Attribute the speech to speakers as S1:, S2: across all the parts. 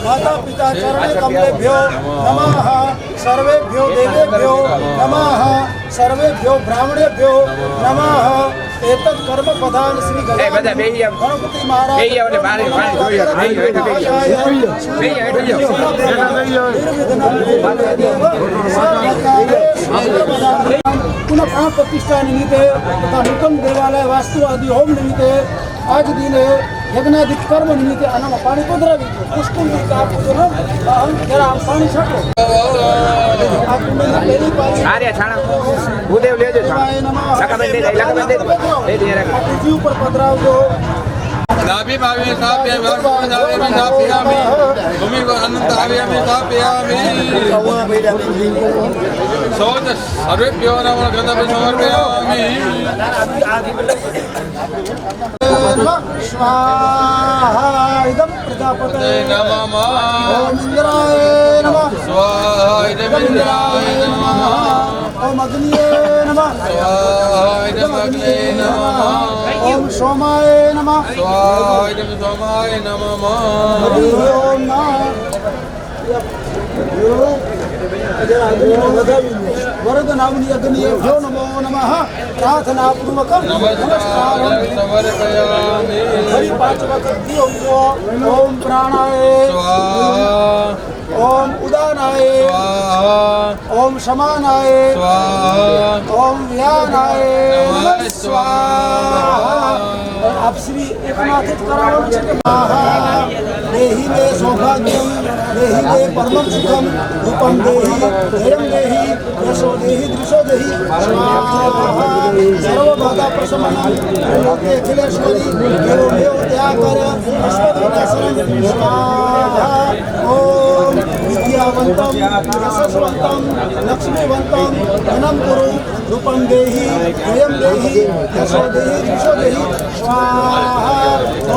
S1: माता पिता चरण कमलेभ्यो नमः। सर्वेभ्यो देवेभ्यो नमः। सर्वेभ्यो ब्राह्मणेभ्यो नमः। एतत् कर्म प्रधान श्री गणपति महाराज पुनः प्राण प्रतिष्ठा निमित्ते तथा नूतन देवालय वास्तु आदि होम निमित्ते आज दिने यज्ञादिक कर्म निमित्ते अनाम पानी पधरावी पुष्कुल पानी छाटो ऊपर पधरावजो
S2: नाभि भावे स्थापयामि नाभि में स्थापयामि भूमि को अनंत आव्यामि स्थापयामि सोच सर्वेभ्यो नमः गणपति समर्पयामि
S1: स्वाहा इदं प्रजापते
S2: नमः
S1: ओम इंद्राय नमः
S2: स्वाहा इदं इंद्राय नमः
S1: ओम अग्निये नमः
S2: स्वाहा इदं अग्नये नमः
S1: ओम सोमाय नमः
S2: स्वाहा इदं सोमाय नमः
S1: हरि ओम नमः वरद नामनि अग्निभ्यो नमो नमः प्रार्थना पूर्वकं नमस्कारं
S2: समर्पयामि
S1: हरि पांचवकर्ती ओम प्राणाय
S2: स्वाहा
S1: ओम उदानाय
S2: स्वाहा
S1: ओम समानाय
S2: स्वाहा
S1: ओम व्यानाय
S2: नमः स्वाहा।
S1: आप श्री एकनाथित करावल छे के देहि मे सौभाग्यम देहि मे परमं सुखम रूपम देहि धैर्यं देहि यशो देहि दृशो देहि सर्वबाधा प्रशमनं लोके अखिलेश्वरी देवो देव त्यागर विश्वविनाशनं स्वाहा। ओम विद्यावन्तं यशस्वन्तं लक्ष्मीवन्तं धनं कुरु रूपं देहि धैर्यं देहि यशो देहि दृशो देहि स्वाहा।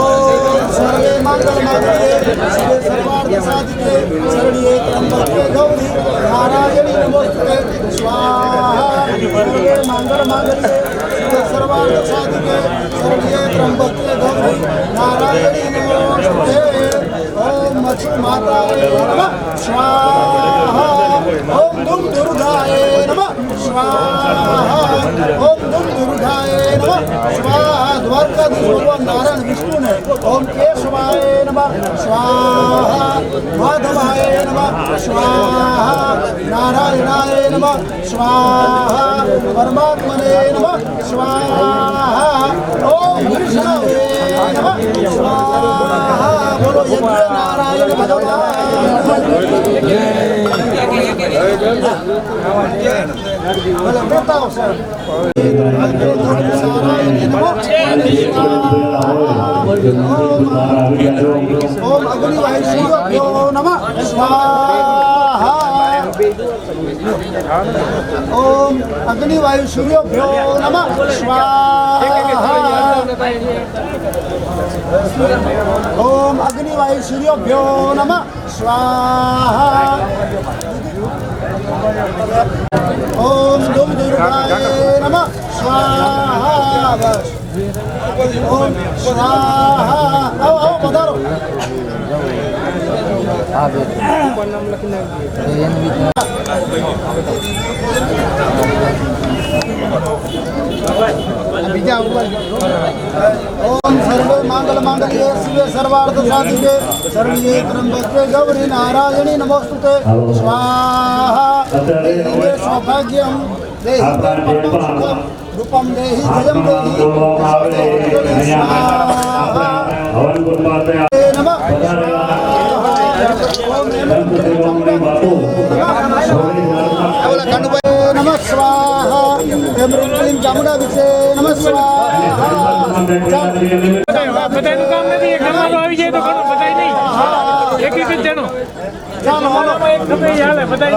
S1: ओम सर्वे मंगल मांगल्ये शिवे सर्वार्थ साधिके शरण्ये त्र्यंबके गौरी नारायणी नमोस्तुते स्वाहा सर्वे मंगल मांगल्ये शिवे सर्वार्थ साधिके शरण्ये त्र्यंबके गौरी नारायणी नमोस्तुते ओम मच्छु माताये नमः स्वाहा ओम दुम दुर्गाये नमः स्वाहा ओम दुम दुर्गाये नमः स्वाहा द्वारकाधीश भगवान नारायण विष्णु ने ओम केशवाय नमः स्वाहा माधवाय नमः स्वाहा नारायणाय नमः स्वाहा परमात्मने नमः स्वाहा ओम विष्णवे नमः स्वाहा बोलो यज्ञ नारायण भगवान बोलो बताओ सर ओम अग्निवायुभ्यो नमः स्वाहा ओम अग्निवायुभ्यो नमः स्वाहा ओम अग्निवायुभ्यो नमः स्वाहा ओम दुम दुर्गाय नमः स्वाहा ओम स्वाहा आओ आओ पधारो ओम सर्वे मंगल मांगल्ये शिवे सर्वार्थ साधिके शरण्ये त्र्यंबके गौरी नारायणी नमोस्तुते स्वाहा देहि सौभाग्यं देहि परमं रूपम देहि जयं देहि स्वाहा नमः नमः स्वाहा मृत्युं चामुंडा विषे नमः स्वाहा
S3: બધાનું કામ નથી એક અમારો આવી જાય તો ઘણું બધાય નહીં એક એક જ જણો ચાલો હાલો એક ખબર હાલે બધાય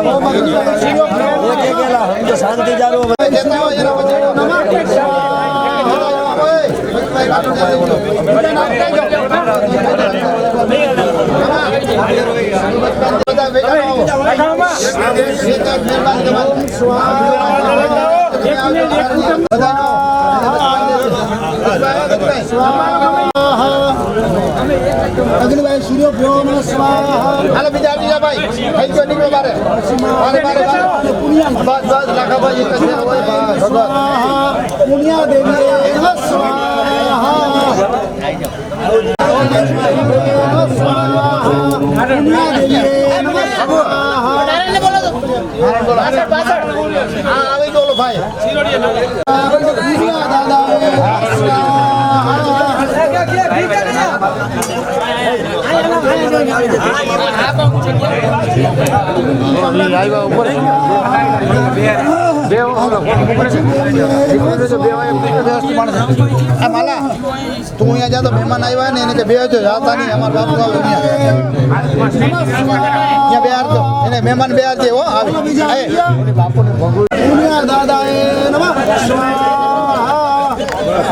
S3: નહીં
S1: શાંતિ ચાલુ अग्निवाय सूर्योभ्यो नमः स्वाहा हालो बीजा बीजा भाई થઈ ગયો નીકળો બારે પુણ્યા બસ બસ લાખા ભાઈ એક જ હોય ભગવાન પુણ્યા દેવી નમઃ સ્વાહા પુણ્યા દેવી નમઃ સ્વાહા ડાયરેક્ટ બોલો તો પાછળ પાછળ હા આવી બોલો ભાઈ પુણ્યા દાદા माला तू यहाँ जा तो मेहमान आया ने के बे जो जाता नहीं हमार बाप का यहाँ बिहार तो इन्हें मेहमान बिहार थे वो बापू ने दुनिया दादा नमः बस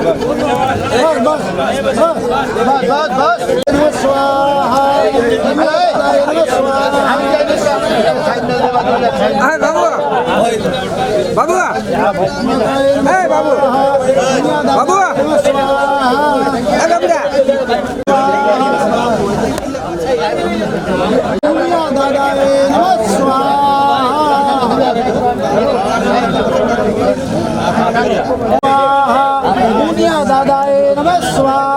S1: बस बस बस बस स्वाहा
S3: બાબુ હે બાબુ બાબુ હે બાબુડા
S1: दादा नमः स्वाहा दुनिया दादा नमः स्वाहा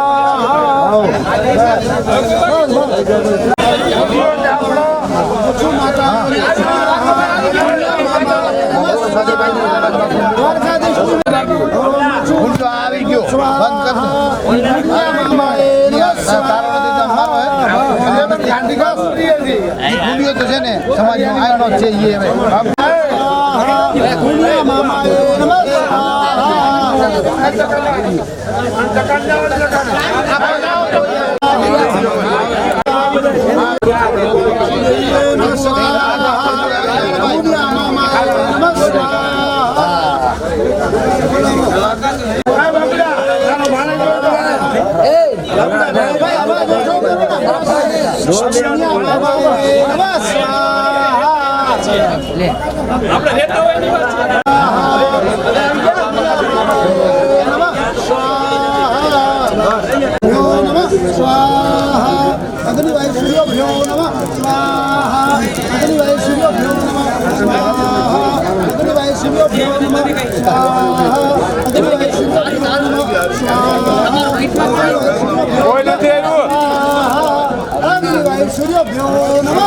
S1: આવી ગયો બંધ कर तो છે ને સમાજમાં આયનો છે ઈ હવે દુનિયા મામાએ नमस्कार
S3: આપણે રહેતા હોય એની વાત
S1: અગ્નિવાય સૂર્યોભ્યો નમઃ સ્વાહા અગ્નિવાય સૂર્યોભ્યો નમઃ સ્વાહા અગ્નિવાય સૂર્યોભ્યો નમઃ સ્વાહા અગ્નિવાય સૂર્યોભ્યો નમઃ સ્વાહા
S3: કોઈ નથી આવ્યું
S1: અગ્નિવાય સૂર્યોભ્યો નમઃ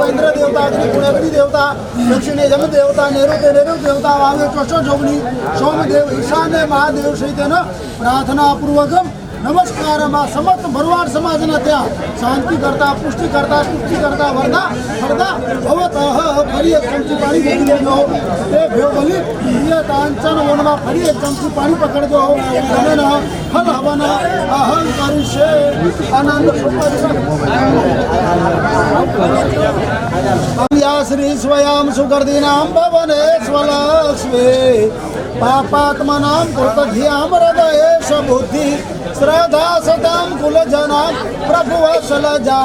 S1: इंद्र देवता अग्नि देवता दक्षिणे यम देवता नैऋत्य नैऋत्य देवता वामे चोषो जोगनी सोमदेव ईशान्य महादेव सहित प्रार्थना पूर्वकम नमस्कार समस्त भरवाड़ समाज शांति करता पुष्टि करता वरदा हरदा भवतः फरी एक चमची पानी पी लेजो ए भेवली ये कांचन वनमा फरी एक चमची पानी पकड़ दो अनन फल हवन अहं करिष्ये आनंद या श्री स्वयं सुकृदीनां भवने स्वलक्ष्मे पापात्मनां कृतधियां हृदयेश बुद्धि श्रद्धा सतां कुलजनां प्रभुवत्सलजा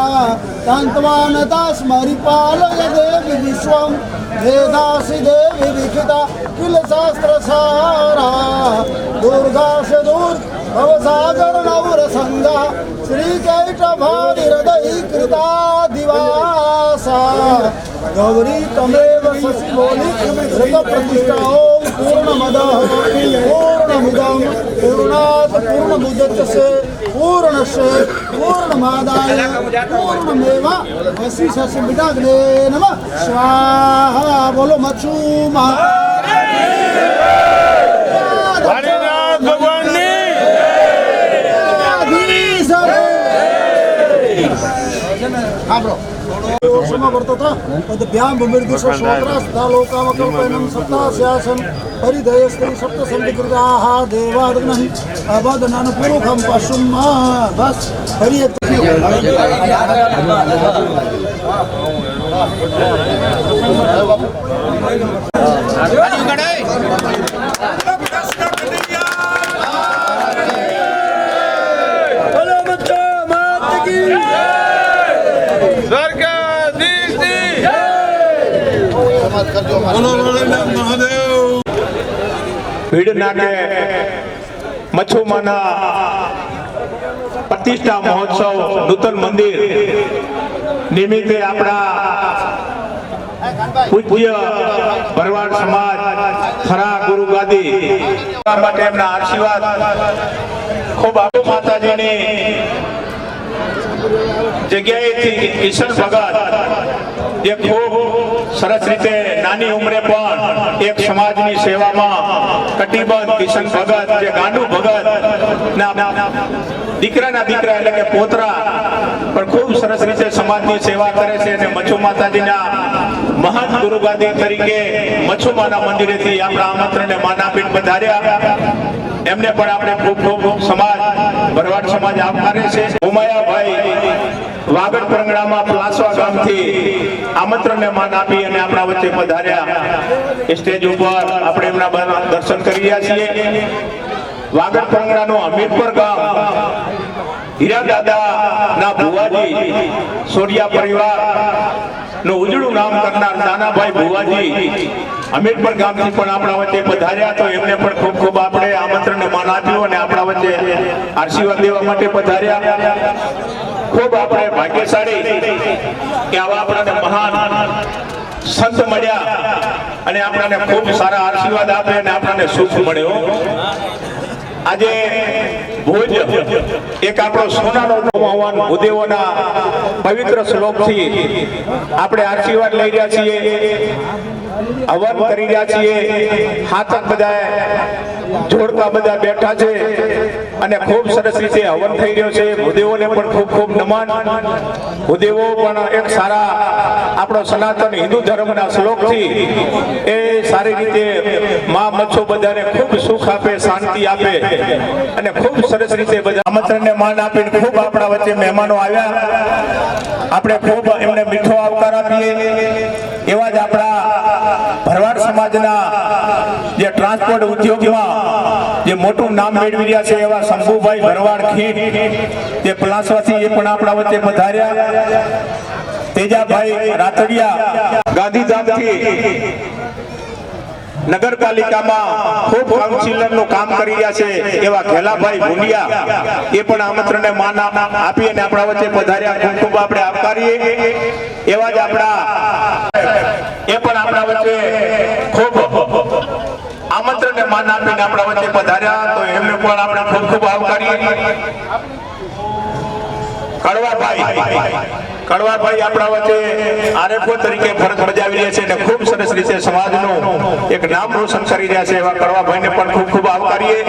S1: तन्त्वानता स्मरिपालय देवी विश्वं वेदासि देवी विखिता किल शास्त्रसारा दुर्गाश दूर भवसागर नवरसंगा श्रीकैटभादिहृदयीकृता दिवासा गौरी तमेव शशिमौलि ऋतप्रतिष्ठा ओम पूर्णमदः पूर्णमिदं पूर्णात् पूर्णमुदच्यते पूर्णस्य पूर्णमादाय पूर्णमेवावशिष्यते शशिमिडाग्ने नमः स्वाहा बोलो मच्छू पदभ्यां बमिर्दिशो श्रोत्रास्ता लोकामकल्पयनं सप्तास्यासन् परिधयस्त्री सप्तसन्धिकृताः देवादग्नः अवदननपूर्वकं पशुं बस हरि
S4: ભીડ નાકે મચ્છુમાના પ્રતિષ્ઠા મહોત્સવ નૂતન મંદિર નિમિત્તે આપણા પૂજ્ય ભરવાડ સમાજ ખરા ગુરુ ગાદી માટે એમના આશીર્વાદ ખૂબ આપો માતાજીની જગ્યાએથી કિશન ભગત જે ખૂબ સરસ રીતે નાની ઉંમરે પણ એક સમાજની સેવામાં કટિબદ્ધ કિશન ભગત જે ગાંડુ ભગત ના દીકરાના દીકરા એટલે કે પોતરા પણ ખૂબ સરસ રીતે સમાજની સેવા કરે છે અને મચ્છુ માતાજીના મહાન ગુરુગાદી તરીકે મચ્છુમાના મંદિરેથી આપણા આમંત્રણને માન આપીને પધાર્યા એમને પણ આપણે ખૂબ ખૂબ સમાજ ભરવાડ સમાજ આવકારે છે ઉમાયાભાઈ વાગડ પરંગણામાં પ્લાસવા ગામથી આમંત્રણને માન આપી અને આપણા વચ્ચે પધાર્યા સ્ટેજ ઉપર આપણે એમના દર્શન કરી રહ્યા છીએ વાગડ પરંગણાનું હમીરપર ગામ હીરા દાદા ના ભુવાજી સોરિયા પરિવાર નું ઉજળું નામ કરનાર નાનાભાઈ ભુવાજી હમીરપર ગામથી પણ આપણા વચ્ચે પધાર્યા તો એમને પણ ખૂબ ખૂબ આપણે આમંત્રણને માન આપ્યું અને આપણા વચ્ચે આશીર્વાદ દેવા માટે પધાર્યા ખૂબ આપણે ભાગ્યશાળી કે આવા આપણને મહાન સંત મળ્યા અને આપણને ખૂબ સારા આશીર્વાદ આપે અને આપણને સુખ મળ્યો આજે ભુજ એક આપણો સોનાનો હોવાન ભૂદેવોના પવિત્ર શ્લોકથી આપણે આશીર્વાદ લઈ રહ્યા છીએ હવન કરી રહ્યા છીએ હાથક બધા જોડકા બધા બેઠા છે અને ખૂબ સરસ રીતે હવન થઈ રહ્યો છે ભૂદેવોને પણ ખૂબ ખૂબ નમન ભૂદેવો પણ એક સારા આપણો સનાતન હિન્દુ ધર્મના શ્લોકથી એ સારી રીતે માં મચ્છો બધાને ખૂબ સુખ આપે શાંતિ આપે અને ખૂબ સરસ રીતે બધા આમંત્રણને માન આપીને ખૂબ આપણા વચ્ચે મહેમાનો આવ્યા આપણે ખૂબ એમને મીઠો આવકાર આપીએ સમાજના જે ટ્રાન્સપોર્ટ ઉદ્યોગમાં જે મોટું નામ મેળવી રહ્યા છે એવા શંભુભાઈ ભરવાડ ખીટ જે પલાસવાથી એ પણ આપણા વચ્ચે પધાર્યા. તેજાભાઈ રાતડિયા ગાંધીધામથી નગરપાલિકામાં ખૂબ કાઉન્સિલરનું કામ કરી રહ્યા છે એવા ઘેલાભાઈ ભુંડિયા એ પણ આમંત્રણને માન આપી અને આપણા વચ્ચે પધાર્યા. ખૂબ ખૂબ આપણે આવકારીએ. એવા જ આપણા એ પણ આપણા વચ્ચે ખૂબ આમંત્રણને માન આપીને આપણા વચ્ચે પધાર્યા, તો એમને પણ આપણે ખૂબ ખૂબ આવકારીએ. કડવાભાઈ આપણા વચ્ચે આરએફઓ તરીકે ફરજ બજાવી રહ્યા છે અને ખૂબ સરસ રીતે સમાજનું એક નામ રોશન કરી રહ્યા છે એવા કડવાભાઈને પણ ખૂબ ખૂબ આવકારીએ.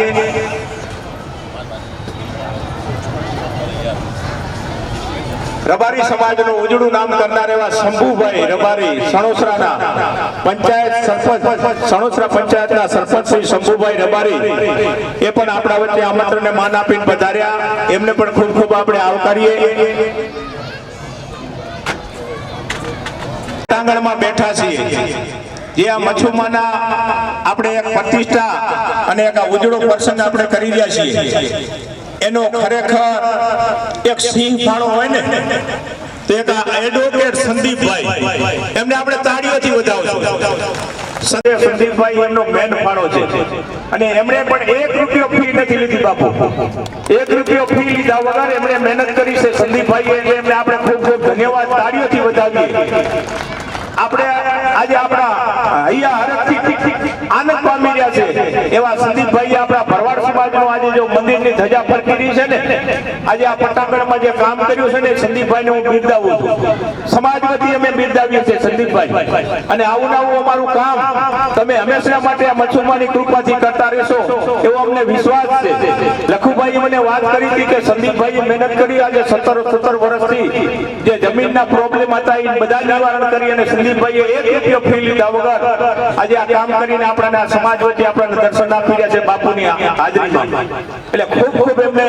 S4: રબારી સમાજનું ઉજળું નામ કરનાર એવા શંભુભાઈ રબારી સણોસરાના પંચાયત સરપંચ સણોસરા પંચાયતના સરપંચ શ્રી શંભુભાઈ રબારી એ પણ આપણા વચ્ચે આમંત્રણને માન આપીને પધાર્યા. એમને પણ ખૂબ ખૂબ આપણે આવકારીએ. આંગણમાં બેઠા છીએ જે આ મચ્છુમાના આપણે એક પ્રતિષ્ઠા અને એક ઉજળો પ્રસંગ આપણે કરી રહ્યા છીએ. એનો ખરેખર એક સિંહ ફાળો હોય ને તો એક એડવોકેટ સંદીપભાઈ એમને આપણે તાળીઓથી વધાવશું. સંદીપભાઈ એમનો મેન ફાળો છે અને એમણે પણ 1 રૂપિયો ફી નથી લીધી બાપુ. 1 રૂપિયો ફી લીધા વગર એમણે મહેનત કરી છે સંદીપભાઈ, એટલે એમને આપણે ખૂબ ખૂબ ધન્યવાદ તાળીઓથી વધાવીએ. આપણે આજે આપણા અહીંયા હરખથી આનંદ પામી રહ્યા છે એવા સંદીપભાઈ આપણા ભરવાડ સમાજનો આજે જો મંદિરની ધજા ફરકી છે ને, આજે આ પટાંગણમાં જે કામ કર્યું છે ને સંદીપભાઈને હું બિરદાવું છું. સમાજ વતી અમે બિરદાવીએ છીએ સંદીપભાઈ, અને આવું નવું અમારું કામ તમે હંમેશા માટે આ મચ્છુમાની કૃપાથી કરતા રહેશો એવો અમને વિશ્વાસ છે. લખુભાઈ મને વાત કરી હતી કે સંદીપભાઈએ મહેનત કરી આજે 17 વર્ષથી જે જમીનના પ્રોબ્લેમ હતા એ બધા નિવારણ કરી અને સંદીપભાઈએ 1 રૂપિયો ફી લીધા વગર આજે આ કામ કરીને આપણા સમાજ વચ્ચે આપણને દર્શન આપી રહ્યા છે બાપુની હાજરીમાં. એટલે ખૂબ ખૂબ એમને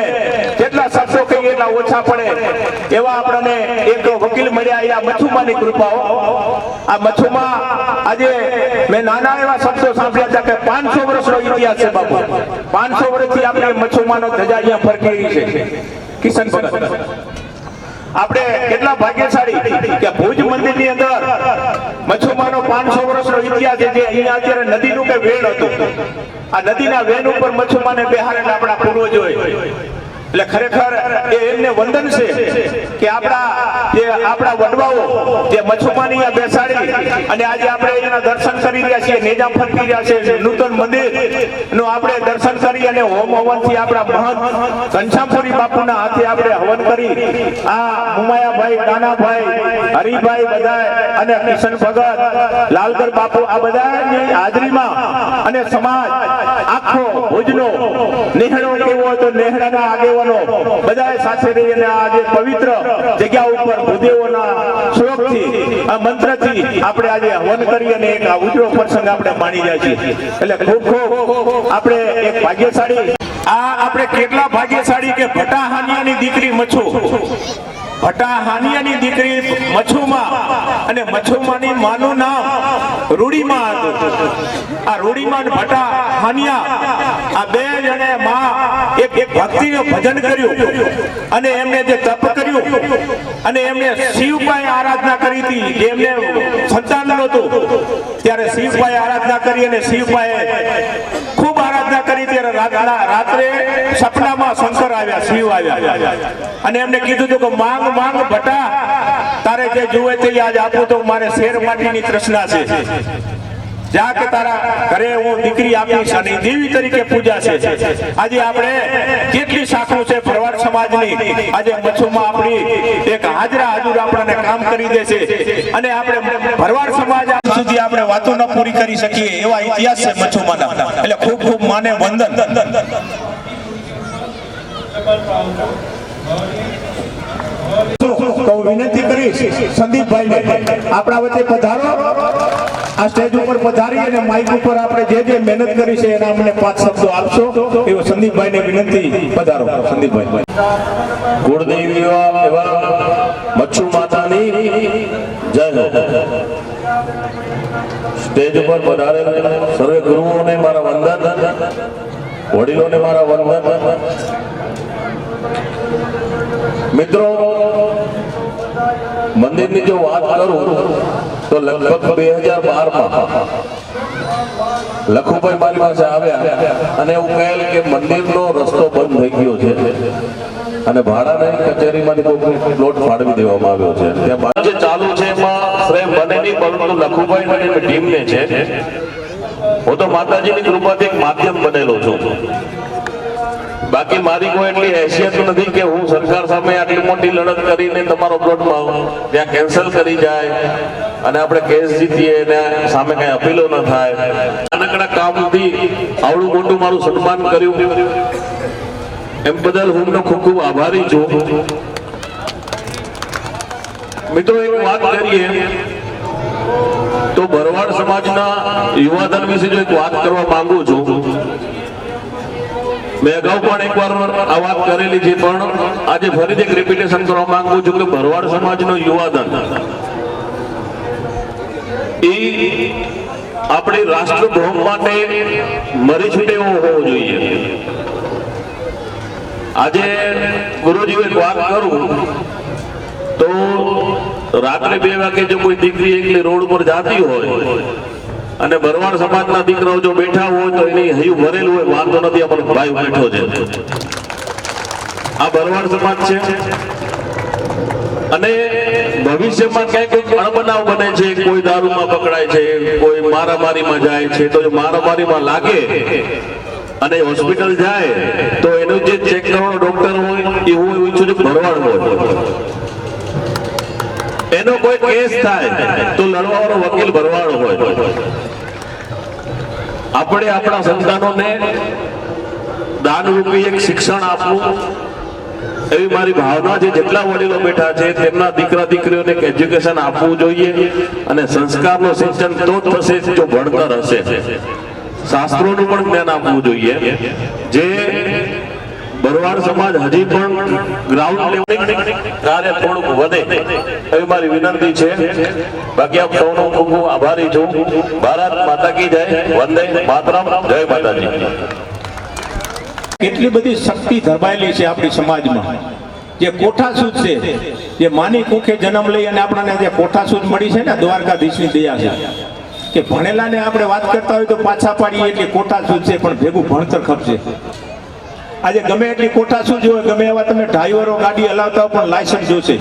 S4: જેટલા શબ્દો કહીએ એટલા ઓછા પડે એવા આપણને એક વકીલ મળ્યા. આ મચ્છુમાની કૃપાઓ. આ મચ્છુમાં આજે મેં નાના એવા શબ્દો સાંભળ્યા હતા કે 500 વર્ષનો ઇતિહાસ છે બાપુ. 500 વર્ષથી આપણે મચ્છુમાનો ધજા અહીંયા ફરકી રહી છે. કિશન ભગત આપણે કેટલા ભાગ્યશાળી કે ભુજ મંદિરની અંદર મચ્છુમાનો 500 વર્ષનો ઇતિહાસ છે. જે અહીંયા અત્યારે નદીનું કે વેણ હતું, આ નદીના વેણ ઉપર મચ્છુમાને બેહારેલા આપણા પૂર્વજોએ. એટલે ખરેખર એમને વંદન છે કે આપણા વડવાઓ જે મચ્છુમાની અહીંયા બેસાડી અને આજે આપણે એના દર્શન કરી રહ્યા છીએ, નેજા ફરકી રહ્યા છે. નૂતન મંદિર નું આપણે દર્શન કરી અને હોમ હવનથી આપણા મહંત ઘનશ્યામપુરી બાપુના હાથે આપણે હવન કરી આ મુમાયાભાઈ, નાનાભાઈ, હરિભાઈ બધા અને કિશન ભગત, લાલગર બાપુ આ બધાની હાજરીમાં અને સમાજ આખો ભુજનો નેહડો કેવો હતો, નેહડાના આગેવાનો બધાએ સાથે રહી અને આજે પવિત્ર જગ્યા ઉપર ભૂદેવોના શ્લોકથી આ મંત્રથી આપણે આજે હવન કરી અને એક ઉજળો પ્રસંગ આપણે માણી રહ્યા છીએ. એટલે ખૂબ ખૂબ આપણે એક ભાગ્યશાળી આપણે કેટલા ભાગ્યશાળી કે ભટા હાનિયાની દીકરી મચ્છુ, ભટા હાનિયાની દીકરી મચ્છુમાં અને મચ્છુમાની માનું નામ રૂડીમાં હતું. આ રૂડીમાં ભટા હાનિયા આ બે જણે માં એક ભક્તિનું ભજન કર્યું અને એમને જે તપ કર્યું અને એમને શિવભાઈ આરાધના કરી હતી. જે એમને સંતાન નહોતું ત્યારે શિવભાઈ આરાધના કરી અને શિવભાઈએ ખૂબ આરાધના કરી. ત્યારે રાત્રે સપનામાં શંકર આવ્યા, શિવ આવ્યા અને એમને કીધું હતું કે માંગ માંગ ભટા, તારે જે જુએ તે આજ આપું તો મારે શેર માટીની તૃષ્ણા છે. જા કે તારા ઘરે હું દીકરી આપીશ અને દેવી તરીકે પૂજા છે. આજે આપણે કેટલી શાખો છે ભરવાડ સમાજની. આજે મચ્છુમાં આપણી એક હાજરા હજુર આપણને કામ કરી દે છે અને આપણે ભરવાડ સમાજ સુધી આપણે વાતો ન પૂરી કરી શકીએ એવા ઇતિહાસ છે મચ્છુમાના. એટલે ખૂબ ખૂબ માને વંદન. તો વિનંતી કરીશ સંદીપભાઈને આપણા વચ્ચે પધારો. આ સ્ટેજ ઉપર પધારી અને માઇક ઉપર આપણે જે મહેનત કરી છે એના અમને 5 શબ્દો આપશો એવો સંદીપભાઈને વિનંતી. પધારો સંદીપભાઈ.
S5: કુળદેવી એવા મચ્છુ માતાની જય હો. સ્ટેજ ઉપર પધારેલ સર્વે ગુરુઓને મારા વંદન, વડીલોને મારા વંદન. મિત્રો, મંદિરની જો વાત કરું તો લગભગ 2012માં લખુભાઈ મારી પાસે આવ્યા અને એવું કહેલ કે મંદિરનો રસ્તો બંધ થઈ ગયો છે અને ભાડાની કચેરીમાંથી કોઈ પ્લોટ ફાળવી દેવામાં આવ્યો છે. ત્યાં બાજુ જે ચાલુ છે એમાં શ્રેય મને નહીં પરંતુ લખુભાઈ અને એની ટીમને છે. હું તો માતાજીની કૃપાથી એક માધ્યમ બનેલો છું. બાકી મારી કોઈ એટલી હેસિયત નથી કે હું સરકાર સામે આટલી મોટી લડત કરીને તમારો પ્લોટ ત્યાં કેન્સલ કરી જાય અને આપણે કેસ જીતીએ ને સામે કઈ અપીલો ન થાય. નાનકડા કામથી આવડું મોટું મારું સન્માન કર્યું એમ બદલ હું ખૂબ ખૂબ આભારી છું. મિત્રો, એક વાત કરીએ તો ભરવાડ સમાજના યુવાધન વિશે જો એક વાત કરવા માંગુ છું. મેં અગાઉ પણ એકવાર આ વાત કરેલી છે પણ આજે ફરીથી એક રિપીટેશન કરવા માંગુ છું કે ભરવાડ સમાજનો યુવાધન એ આપણી રાષ્ટ્રભોગ માટે મરી છૂટે એવો હોવો જોઈએ. આજે ગુરુજી એક વાત કરું તો રાત્રે 2 વાગે જો કોઈ દીકરી એકલી રોડ પર જાતી હોય અને ભરવાડ સમાજના દીકરાઓ જો બેઠા હોય તો એની હૈયું ભરેલું હોય, વાંધો નથી, આપણો ભાઈ બેઠો છે. આ ભરવાડ સમાજ છે અને ભવિષ્યમાં ક્યાંક અણબનાવ બને છે, કોઈ દારૂમાં પકડાય છે, કોઈ મારામારીમાં જાય છે, તો જો મારામારીમાં લાગે અને હોસ્પિટલ જાય તો એનું જે ચેક કરવાનો ડોક્ટર હોય એ હું એવું ઈચ્છું છું ભરવાડ હોય. એનો કોઈ કેસ થાય તો લડવાનો વકીલ ભરવાડ હોય. આપણે આપણા સંતાનોને દાનરૂપી એક શિક્ષણ આપવું એવી મારી ભાવના છે. જેટલા વડીલો બેઠા છે તેમના દીકરા દીકરીઓને એક એજ્યુકેશન આપવું જોઈએ અને સંસ્કારનું સિંચન તો થશે જો ભણતર હશે. શાસ્ત્રોનું પણ જ્ઞાન આપવું જોઈએ. જે ભરવાડ સમાજ હજી પણ ગ્રાઉન્ડ લેવલ કાર્ય થોડુંક વધે એવી મારી વિનંતી છે. બાકી આપ સૌનો ખૂબ ખૂબ આભારી છું. ભારત માતા કી જય, વંદે માતરમ, જય માતાજી.
S4: કેટલી બધી શક્તિ ધરબાયેલી છે આપણી સમાજમાં. જે કોઠાસૂદ છે, જે માની કુખે જન્મ લઈ અને આપણને જે કોઠાસૂદ મળી છે ને, દ્વારકાધીશની દયા છે કે ભણેલાને આપણે વાત કરતા હોય તો પાછા પાડીએ એટલે કોઠાસૂદ છે પણ ભેગું ભણતર ખપશે. આજે ગમે એટલી કોઠાસૂદ હોય, ગમે એવા તમે ડ્રાઈવરો ગાડી હલાવતા પણ લાયસન્સ જોશે.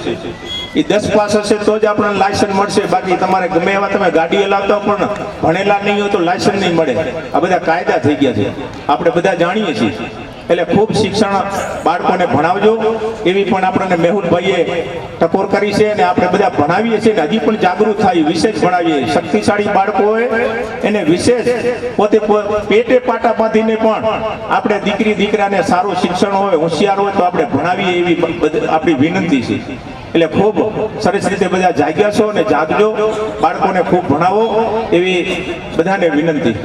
S4: એ 10 પાસ હશે તો જ આપણને લાયસન્સ મળશે. બાકી તમારે ગમે એવા તમે ગાડી હલાવતા પણ ભણેલા નહીં હોય તો લાયસન્સ નહીં મળે. આ બધા કાયદા થઈ ગયા છે, આપણે બધા જાણીએ છીએ. એટલે ખૂબ શિક્ષણ બાળકોને ભણાવજો એવી પણ આપણને મેહુલભાઈએ ટકોર કરી છે અને આપણે બધા ભણાવીએ છીએ ને હજી પણ જાગૃત થાય, વિશેષ ભણાવીએ. શક્તિશાળી બાળકો હોય એને વિશેષ પોતે પેટે પાટા બાંધીને પણ આપણે દીકરી દીકરાને સારું શિક્ષણ હોય, હોશિયાર હોય તો આપણે ભણાવીએ એવી આપણી વિનંતી છે. એટલે ખૂબ સરસ રીતે બધા જાગ્યા છો અને જાગજો, બાળકોને ખૂબ ભણાવો એવી બધાને વિનંતી.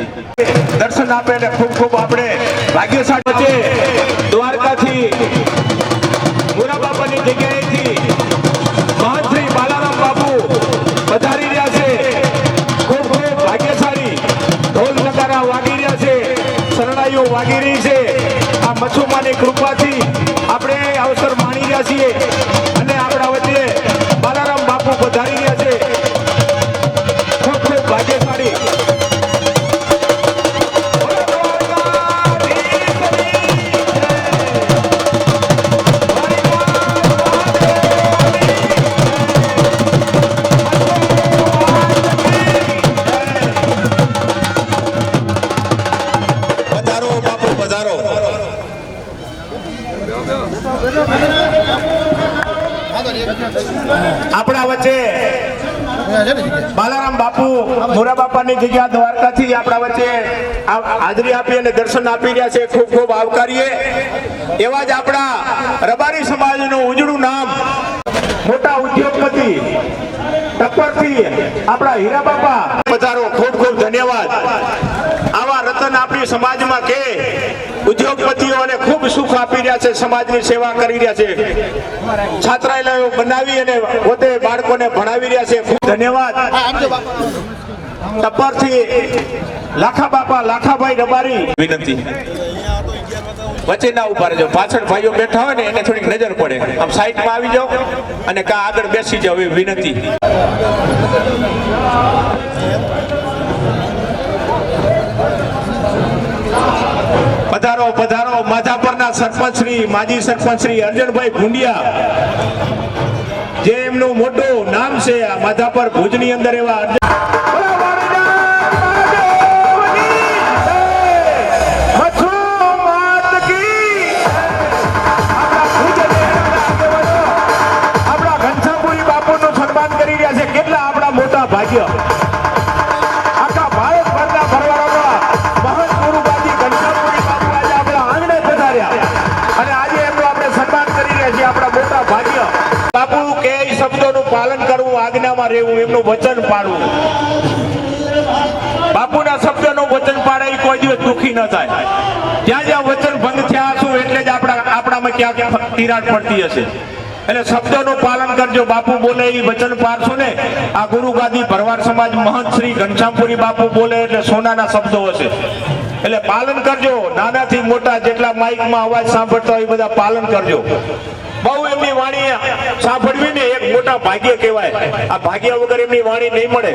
S4: દર્શન આપે એટલે ખૂબ ખૂબ આપણે ભાગ્યશાળી છે. દ્વારકાથી મોરાબાપાની જગ્યાએથી મહંત શ્રી બાલારામ બાપુ પધારી રહ્યા છે. ખૂબ ખૂબ ભાગ્યશાળી. ઢોલ નગારા વાગી રહ્યા છે, શરણાઈઓ વાગી રહી છે. આ મચ્છુમાની કૃપાથી આપણે અવસર માણી રહ્યા છીએ અને આપણા વચ્ચે બાલારામ બાપુ પધારી રહ્યા છે. ખૂબ ખૂબ ભાગ્યશાળી. આપણા વચ્ચે બાલારામ બાપુ મોરાબાપાની જગ્યા દ્વારકાથી આપણા વચ્ચે હાજરી આપી અને દર્શન આપી રહ્યા છે. ખૂબ ખૂબ આવકારીએ. એવા જ આપણા રબારી સમાજનું ઉજળું નામ મોટા ઉદ્યોગપતિ ટપ્પરથી આપણા હીરા બાપા પધારો. ખૂબ ખૂબ ધન્યવાદ. આવા રતન આપણી સમાજમાં કે ઉદ્યોગપતિઓને ખૂબ સુખ આપી રહ્યા છે, સમાજની સેવા કરી રહ્યા છે, છાત્રાલયો બનાવી અને પોતે બાળકોને ભણાવી રહ્યા છે. ખૂબ ધન્યવાદ. ટપ્પરથી લાખા બાપા લાખાભાઈ રબારી વિનંતી વચ્ચે ના ઉભા રહેજો, પાછળ ભાઈઓ બેઠા હોય ને એને થોડીક નજર પડે, આમ સાઈડમાં આવી જાઓ અને કા આગળ બેસી જાઓ એવી વિનંતી. પધારો પધારો માધાપરના સરપંચ શ્રી માજી સરપંચ શ્રી અર્જનભાઈ ભુંડિયા, જે એમનું મોટું નામ છે આ માધાપર ભુજની અંદર એવા ભાગ્ય આખા ભારતભરના ભરવાડોમાં મહાન ગુરુગાદી ઘનશ્યામપુરી બાપુ આજે આપણા આંગણે પધાર્યા અને આજે એમનું આપણે સન્માન કરી રહ્યા છીએ. આપણા મોટા ભાગ્ય બાપુ કે શબ્દોનું પાલન કરવું, આજ્ઞામાં રહેવું, એમનું વચન પાળવું. બાપુના શબ્દનું વચન પાળે એ કોઈ દિવસ દુઃખી ન થાય. જ્યાં જ્યાં વચન ભંગ થયા હશું એટલે જ આપણામાં ક્યાંક તિરાડ પડતી હશે. એટલે શબ્દોનું પાલન કરજો. બાપુ બોલે એ વચન પાળશો ને, આ ગુરુગાદી ભરવાડ સમાજ મહંત શ્રી ઘનશ્યામપુરી બાપુ બોલે એટલે સોનાના શબ્દો હશે. એટલે પાલન કરજો. નાનાથી મોટા જેટલા માઇકમાં અવાજ સાંભળતા હોય એ બધા પાલન કરજો. બહુ એમની વાણી સાંભળવી ને એક મોટા ભાગ્ય કહેવાય. આ ભાગ્ય વગર એમની વાણી નહીં મળે.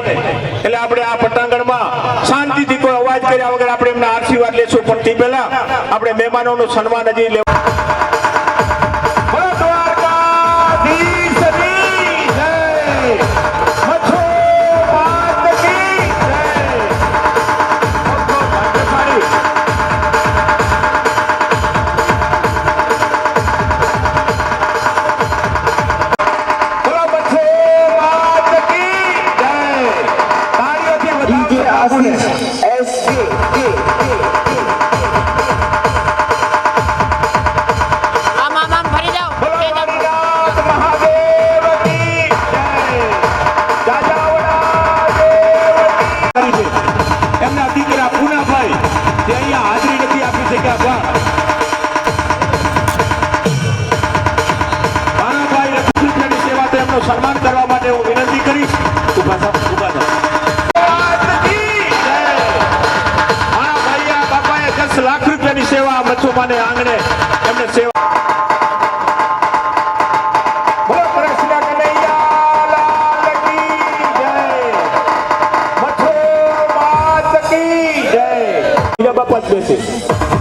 S4: એટલે આપણે આ પટાંગણમાં શાંતિથી કોઈ અવાજ કર્યા વગર આપણે એમના આશીર્વાદ લેશું. પણ તે પહેલા આપણે મહેમાનોનું સન્માન હજી લેવું. સન્માન કરવા માટે હું વિનંતી કરીશ. ઉભા થાઓ. બાપાએ 10 લાખ રૂપિયાની સેવા મચ્છુમાને આંગણે એમને સેવા. બોલો કૃષ્ણ કનૈયા લાલ કી જય, મચ્છુમાત કી જય. બીજા બાપા જ બેસે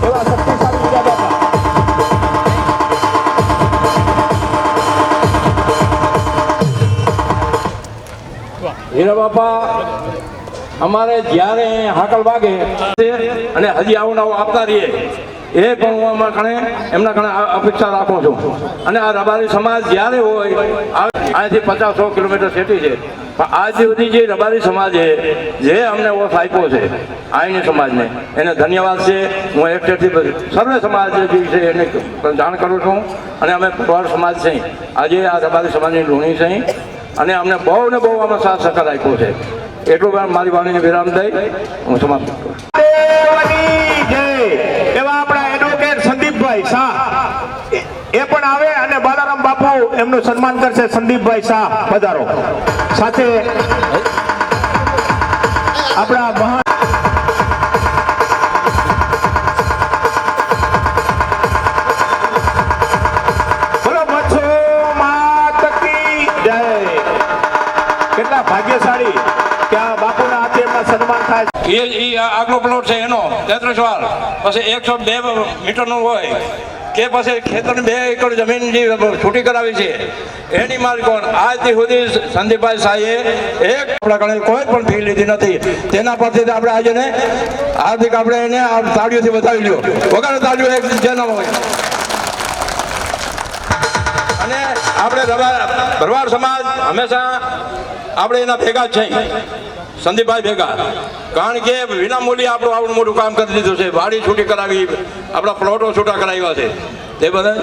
S4: એવા શક્તિશાળી બીજા બાપા.
S6: હીરા બાપા અમારે જ્યારે હાકલ વાગે અને હજી આવું નવું આપતા રહીએ એ પણ હું એમના ઘણે અપેક્ષા રાખું છું. અને આ રબારી સમાજ જ્યારે હોય અહીંથી 50-100 કિલોમીટર સેટી છે, પણ આજ સુધી જે રબારી સમાજે જે અમને ઓફ આપ્યો છે આઈની સમાજને એને ધન્યવાદ છે. હું એકઠેથી સર્વે સમાજ જે છે એને જાણ કરું છું. અને અમે પવાર સમાજ છે આજે આ રબારી સમાજની ઋણી છે અને અમને બહુ ને બહુ આમાં સાથ સહકાર આપ્યો છે. એટલું મારી વાણીને વિરામ દઈ હું સમાપ્ત કરું. એવા આપણા એડવોકેટ સંદીપભાઈ શાહ એ પણ આવે અને બાલારામ બાપુ એમનું સન્માન કરશે. સંદીપભાઈ શાહ પધારો. સાથે આપણા મહાન ભાગ્યશાળી કે આ બાપુના હાથે એમના સન્માન થાય. એ આગલો પ્લોટ છે એનો 33 વાળ, પછી 102 મીટરનું હોય કે પછી ખેતરની 2 એકર જમીન જે છૂટી કરાવી છે એની માલિકોન આજથી સુધી સંદીપભાઈ શાહે એક આપણા કોઈ પણ ફી લીધી નથી. તેના પરથી આપણે આજે ને હાર્દિક આપણે એને તાળીઓથી વધાવી લ્યો. વગર તાળીઓ એક જન્મ હોય. અને આપણે ભરવાડ સમાજ હંમેશા આપણે એના ભેગા જ છે, સંદીપભાઈ ભેગા. કારણ કે વિનામૂલ્યે આપણું આવડું મોટું કામ કરી દીધું છે. વાડી છૂટી કરાવી, આપણા પ્લોટો છૂટા કરાવ્યા છે. તે બધા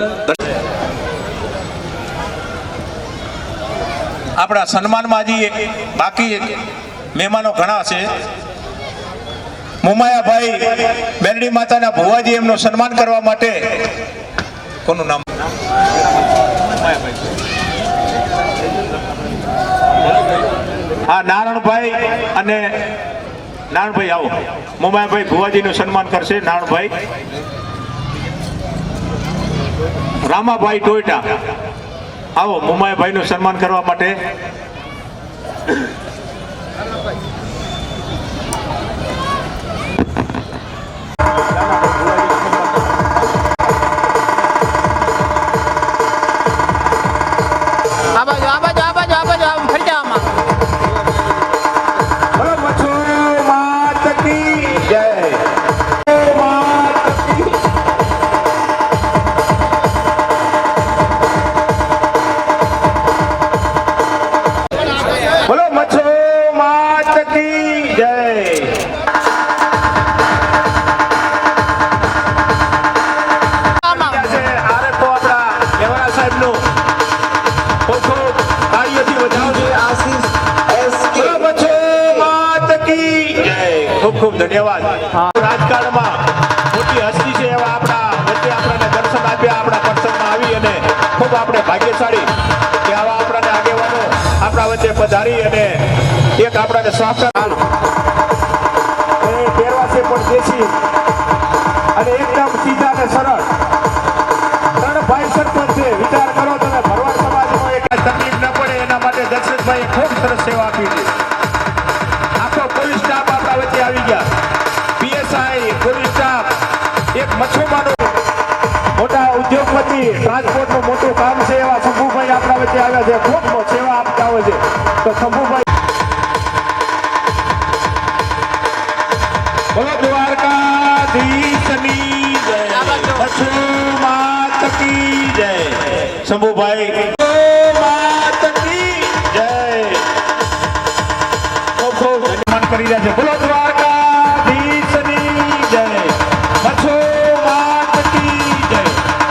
S4: આપણા સન્માનમાં હજી બાકી મહેમાનો ઘણા છે. મુમાયાભાઈ બેરડી માતાના ભુવાજી એમનું સન્માન કરવા માટે કોનું નામ? હા, નારાયણભાઈ અને નારણભાઈ આવો. મોમાભાઈ ભુવાજીનું સન્માન કરશે. નારણભાઈ. રામાભાઈ ટોયટા આવો મોમાભાઈનું સન્માન કરવા માટે. ખૂબ ધન્યવાદ. રાજકારણમાં મોટી હસ્તી છે એવા આપણા વચ્ચે આપણને દર્શન આપ્યા, આપણા પ્રસંગમાં આવી અને ખૂબ આપણે ભાગ્યશાળી કે આવા આપણને આગેવાનો આપણા વચ્ચે પધારી અને એક આપણને સ્વાગત પહેરવાશે પણ દેશી અને એકદમ સીધા અને સરળ. ત્રણ ભાઈ સરપંચ છે. વિચાર કરો તમે, ભરવાડ સમાજમાં એક તકલીફ ન પડે એના માટે દશરથભાઈએ ખૂબ સરસ સેવા આપી છે. આખો પોલીસ સ્ટાફ આપણા વચ્ચે આવી ગયા. પીએસઆઈ, પોલીસ સ્ટાફ, એક મચ્છુમારો મોટા ઉદ્યોગપતિ, ટ્રાન્સપોર્ટનું મોટું કામ છે એવા શંભુભાઈ આપણા વચ્ચે આવ્યા છે. ખૂબ સેવા આપતા હોય છે. તો શંભુભાઈ બોલો દ્વારકાધીશની જય, મચ્છુ માત કી જય. શંભુભાઈ માત કી જય. ખૂબ સન્માન કરી રહ્યા છે. બોલો દ્વારકાધીશની જય, મચ્છુ માત કી જય.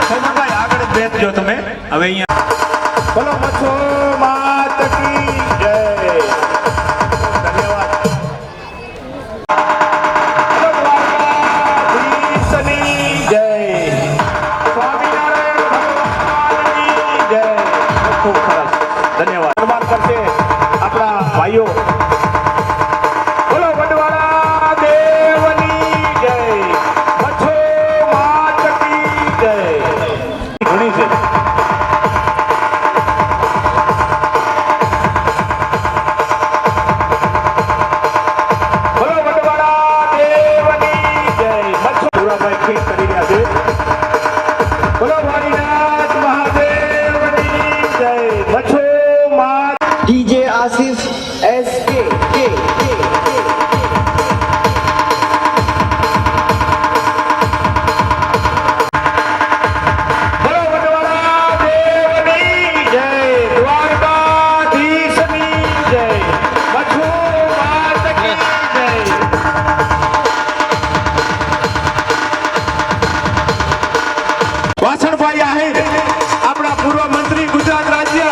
S4: શંભુભાઈ આગળ બેસજો તમે હવે અહીંયા. બોલો મચ્છુ માત કી જય. ધન્યવાદ. બોલો દ્વારકાધીશની જય, સ્વામિનારાયણ ભગવાનની જય. ખૂબ સરસ. ધન્યવાદ. સન્માન કરશે આપણા ભાઈઓ. બોલો વડવાળા દેવની જય, મચ્છુ માત કી જય. ઘણી છે. બોલો વડવાળા દેવની જય, મચ્છુ. પુરાભાઈ ખીર કરી રહ્યા છે. બોલો વારીનાથ મહાદેવની જય, મચ્છુ માત.
S1: डीजे आशीष एसके
S4: બોલો વડવાળા દેવની જય, દ્વારકાધીશની જય, મચ્છુ માત કી જય. વાસણભાઈ આહિર આપણા પૂર્વ મંત્રી, ગુજરાત રાજ્ય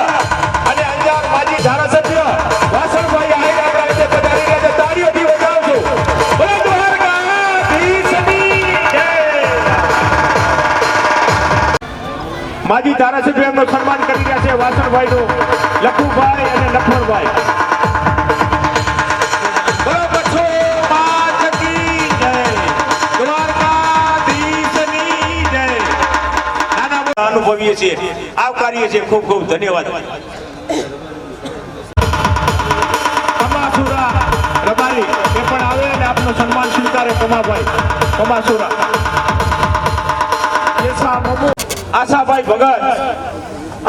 S4: અને અંજાર માજી ધારાસભ્ય વાસણભાઈ આહિર આપણા વચ્ચે પધારી રહ્યા છે. તાળીઓથી વધાવજો. બોલો દ્વારકાધીશની જય. માજી ધારાસભ્ય એમનું સન્માન કરી રહ્યા છે. વાસણભાઈનું લખુભાઈ અને નફરભાઈ. બોલો મચ્છુ માત કી જય, દ્વારકાધીશની જય. નાના અનુભવીએ છીએ, આવકારીએ છીએ. ખૂબ ખૂબ ધન્યવાદ. કમાસુરા રબારી એ પણ આવે અને આપનું સન્માન સ્વીકારે. કમાસુરા આશાભાઈ ભગત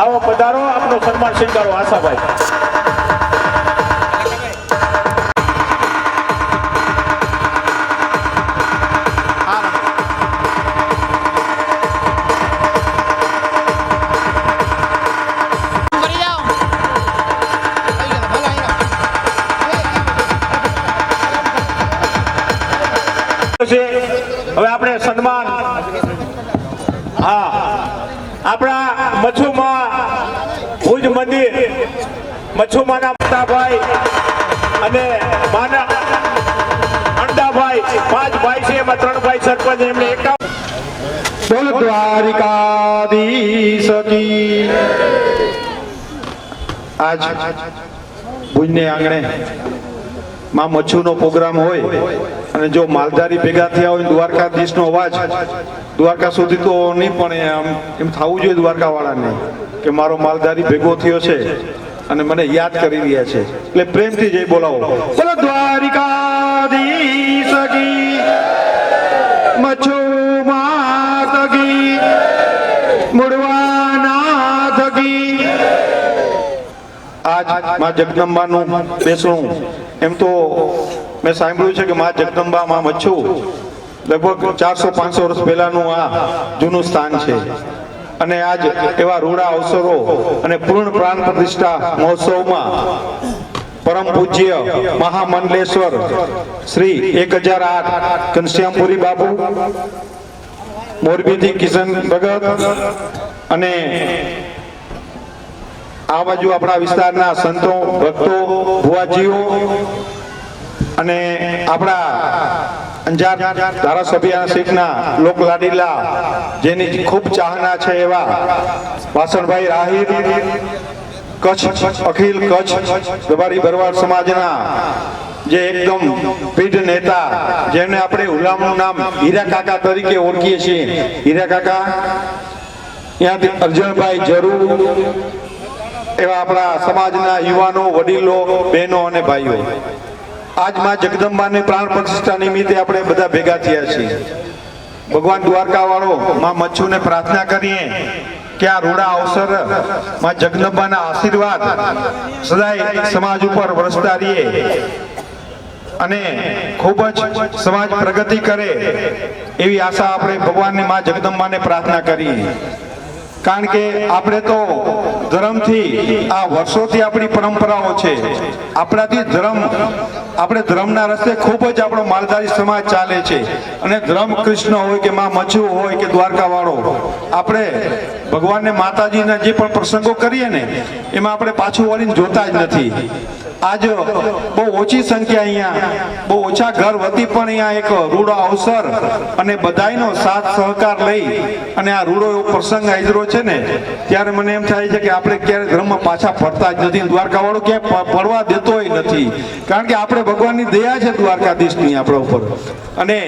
S4: આવો પધારો, આપનું સન્માન સ્વીકારો. આશાભાઈ. હવે આપણે સન્માન આપણા મચ્છુમાં ભુજ મંદિર મચ્છુમાના મોટાભાઈ અને માના અંડાભાઈ 5 ભાઈ છે. એમાં 3 ભાઈ સરપંચ. એમણે 51 બોલ દ્વારિકાધીશ કી. આજ ભુજને આંગણે
S7: માં મચ્છુનો પ્રોગ્રામ હોય અને જો માલધારી ભેગા થયા હોય દ્વારકાધીશનો અવાજ દ્વારકા સુધી તો નહીં પણ એમ થવું જોઈએ દ્વારકાવાળાને કે મારો માલધારી ભેગો થયો છે અને મને યાદ કરી રહ્યા છે, એટલે પ્રેમથી જય બોલાવો. બોલો દ્વારિકાધીશ કી, મચ્છુ માત કી, મુડવાનાથ કી. આજ માં જગદંબાનું બેસણું, એમ તો મેં સાંભળ્યું છે કે માં જગદંબા માં મચ્છુ લગભગ 400-500 વર્ષ પહેલાનું આ જૂનું સ્થાન છે. અને આજ એવા રૂડા અવસરો અને પૂર્ણ પ્રાણ પ્રતિષ્ઠા મહોત્સવમાં પરમ પૂજ્ય મહામંડલેશ્વર શ્રી 1008 ઘનશ્યામપુરી બાપુ, મોરબીથી કિશન ભગત અને આ બાજુ આપણા વિસ્તારના સંતો ભક્તો ભુવાજીઓ અને આપણા અંજાર ધારાસભ્ય સીટના લોકલાડીલા જેની ખૂબ ચાહના છે એવા વાસણભાઈ રાહીર, કચ્છ અખિલ કચ્છ રબારી ભરવાડ સમાજના જે એકદમ પીઢ નેતા, જેમને આપણે હુલામનું નામ હીરા કાકા તરીકે ઓળખીએ છીએ, હીરા કાકા, ત્યાંથી અર્જણભાઈ જરૂર, એવા આપણા સમાજના યુવાનો, વડીલો, બહેનો અને ભાઈઓ, આજ માં જગદંબાની પ્રાણ પ્રતિષ્ઠા નિમિત્તે આપણે બધા ભેગા થયા છીએ. ભગવાન દ્વારકા વાળો માં મચ્છુને પ્રાર્થના કરીએ કે આ રૂડા અવસર માં જગદંબાના આશીર્વાદ સદાય સમાજ ઉપર વરસતા રહીએ અને ખૂબ જ સમાજ પ્રગતિ કરે એવી આશા આપણે ભગવાનને માં જગદંબાને પ્રાર્થના કરીએ. કારણ કે આપણે તો ધર્મથી આ વર્ષોથી આપણી પરંપરાઓ છે, આપણાથી ધર્મ, આપણે ધર્મના રસ્તે ખૂબ જ આપણો માલધારી સમાજ ચાલે છે. અને ધર્મ કૃષ્ણ હોય કે માં મચ્છુ હોય કે દ્વારકા વાળો, આપણે ભગવાનને માતાજીના જે પણ પ્રસંગો કરીએ ને એમાં આપણે પાછું વળીને જોતા જ નથી. આજ બહુ ઓછી સંખ્યા, અહીંયા બહુ ઓછા ઘર વતી પણ અહીંયા એક રૂડો અવસર અને બધાયનો સાથ સહકાર લઈ અને આ રૂડો એવો પ્રસંગ હાજરો છે ને, ત્યારે મને એમ થાય છે કે આપણે ક્યારે ધર્મમાં પાછા ફરતા જ નથી. દ્વારકા વાળો ક્યાંય પડવા દેતોય નથી, કારણ કે આપણે ભગવાનની દયા છે દ્વારકાધીશની આપણા ઉપર. અને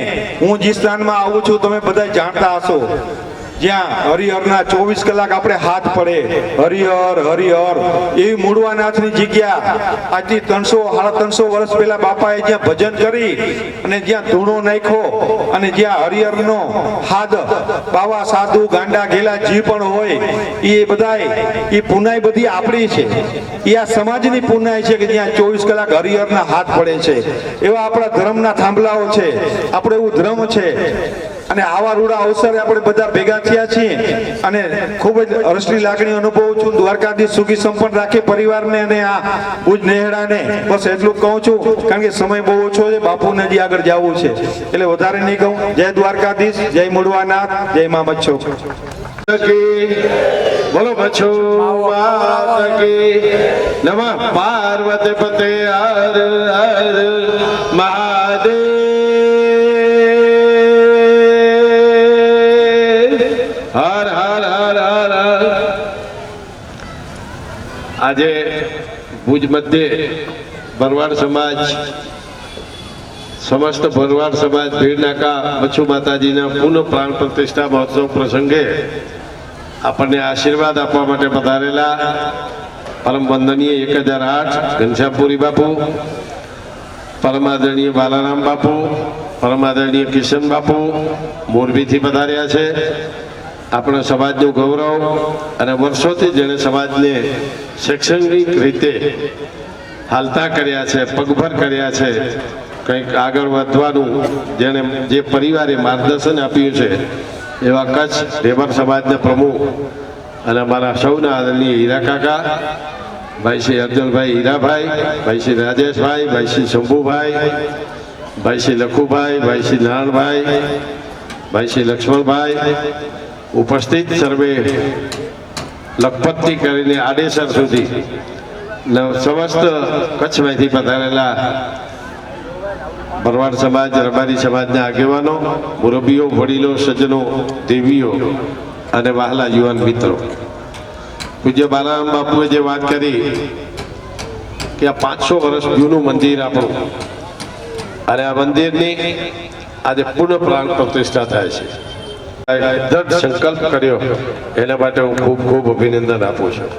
S7: હું જે સ્થાનમાં આવું છું તમે બધા જાણતા હશો, જ્યાં હરિહરના 24 કલાક આપણે હાથ પડે, હરિહર હરિહર એવી મૂળવાનાથની જગ્યા આજથી 300-350 વર્ષ પહેલા બાપાએ જ્યાં ભજન કરી અને જ્યાં ધૂણો નાખ્યો અને જ્યાં હરિહરનો હાથ બાવા સાધુ ગાંડા ઘેલા જે પણ હોય એ બધાય એ પુનાઈ બધી આપણી છે, એ આ સમાજની પુનાઈ છે કે જ્યાં 24 કલાક હરિહરના હાથ પડે છે. એવા આપણા ધર્મના થાંભલાઓ છે, આપણો એવું ધર્મ છે. અને આવા રૂડા અવસરે આપણે બધા ભેગા થયા છીએ અને ખૂબ જ હર્ષની લાગણી અનુભવું છું. દ્વારકાધીશ સુખી સંપન્ન રાખે પરિવારને અને આ ભુજ નેહડાને, બસ એટલું કહું છું, કારણ કે સમય બહુ ઓછો છે, બાપુને હજી આગળ જવું છે એટલે વધારે નહીં કહું. જય દ્વારકાધીશ, જય મુડવાનાથ, જય મા મચ્છુ.
S8: બોલો મચ્છુ માત કી, નમઃ પાર્વતી પતે હર હર મહાદેવ. હર હર હર હર હર. આજે ભુજ મધ્યે ભરવાડ સમાજ, સમસ્ત ભરવાડ સમાજ ભીડનાકા મચ્છુ માતાજીના પુનઃ પ્રાણ પ્રતિષ્ઠા મહોત્સવ પ્રસંગે આપણને આશીર્વાદ આપવા માટે પધારેલા પરમ વંદનીય 1008 ઘનશ્યામપુરી બાપુ, પરમ આદરણીય બાલારામ બાપુ, પરમ આદરણીય કિશન બાપુ મોરબીથી પધાર્યા છે. આપણા સમાજનું ગૌરવ અને વર્ષોથી જેણે સમાજને શૈક્ષણિક રીતે હાલતા કર્યા છે, પગભર કર્યા છે, કંઈક આગળ વધવાનું જેણે જે પરિવારે માર્ગદર્શન આપ્યું છે એવા કચ્છ ઢેબર સમાજના પ્રમુખ અને અમારા સૌના આદરણીય હીરા કાકા, ભાઈ શ્રી અર્જુનભાઈ હીરાભાઈ, ભાઈ શ્રી રાજેશભાઈ, ભાઈ શ્રી શંભુભાઈ, ભાઈ શ્રી લખુભાઈ, ભાઈ શ્રી નારાયણભાઈ, ભાઈ શ્રી લક્ષ્મણભાઈ, ઉપસ્થિત સર્વે લખપતથી કરીને આડેસર સુધી સમસ્ત કચ્છમાંથી પધારેલા ભરવાડ સમાજ, રબારી સમાજના આગેવાનો, મુરબ્બીઓ, વડીલો, સજ્જનો, દેવીઓ અને વહાલા યુવાન મિત્રો. પૂજ્ય બાલારામ બાપુએ જે વાત કરી કે આ 500 વર્ષ જૂનું મંદિર આપણું અને આ મંદિરની આજે પુનઃ પ્રાણ પ્રતિષ્ઠા થાય છે. દ્રઢ સંકલ્પ કર્યો એના માટે હું ખૂબ ખૂબ અભિનંદન આપું છું.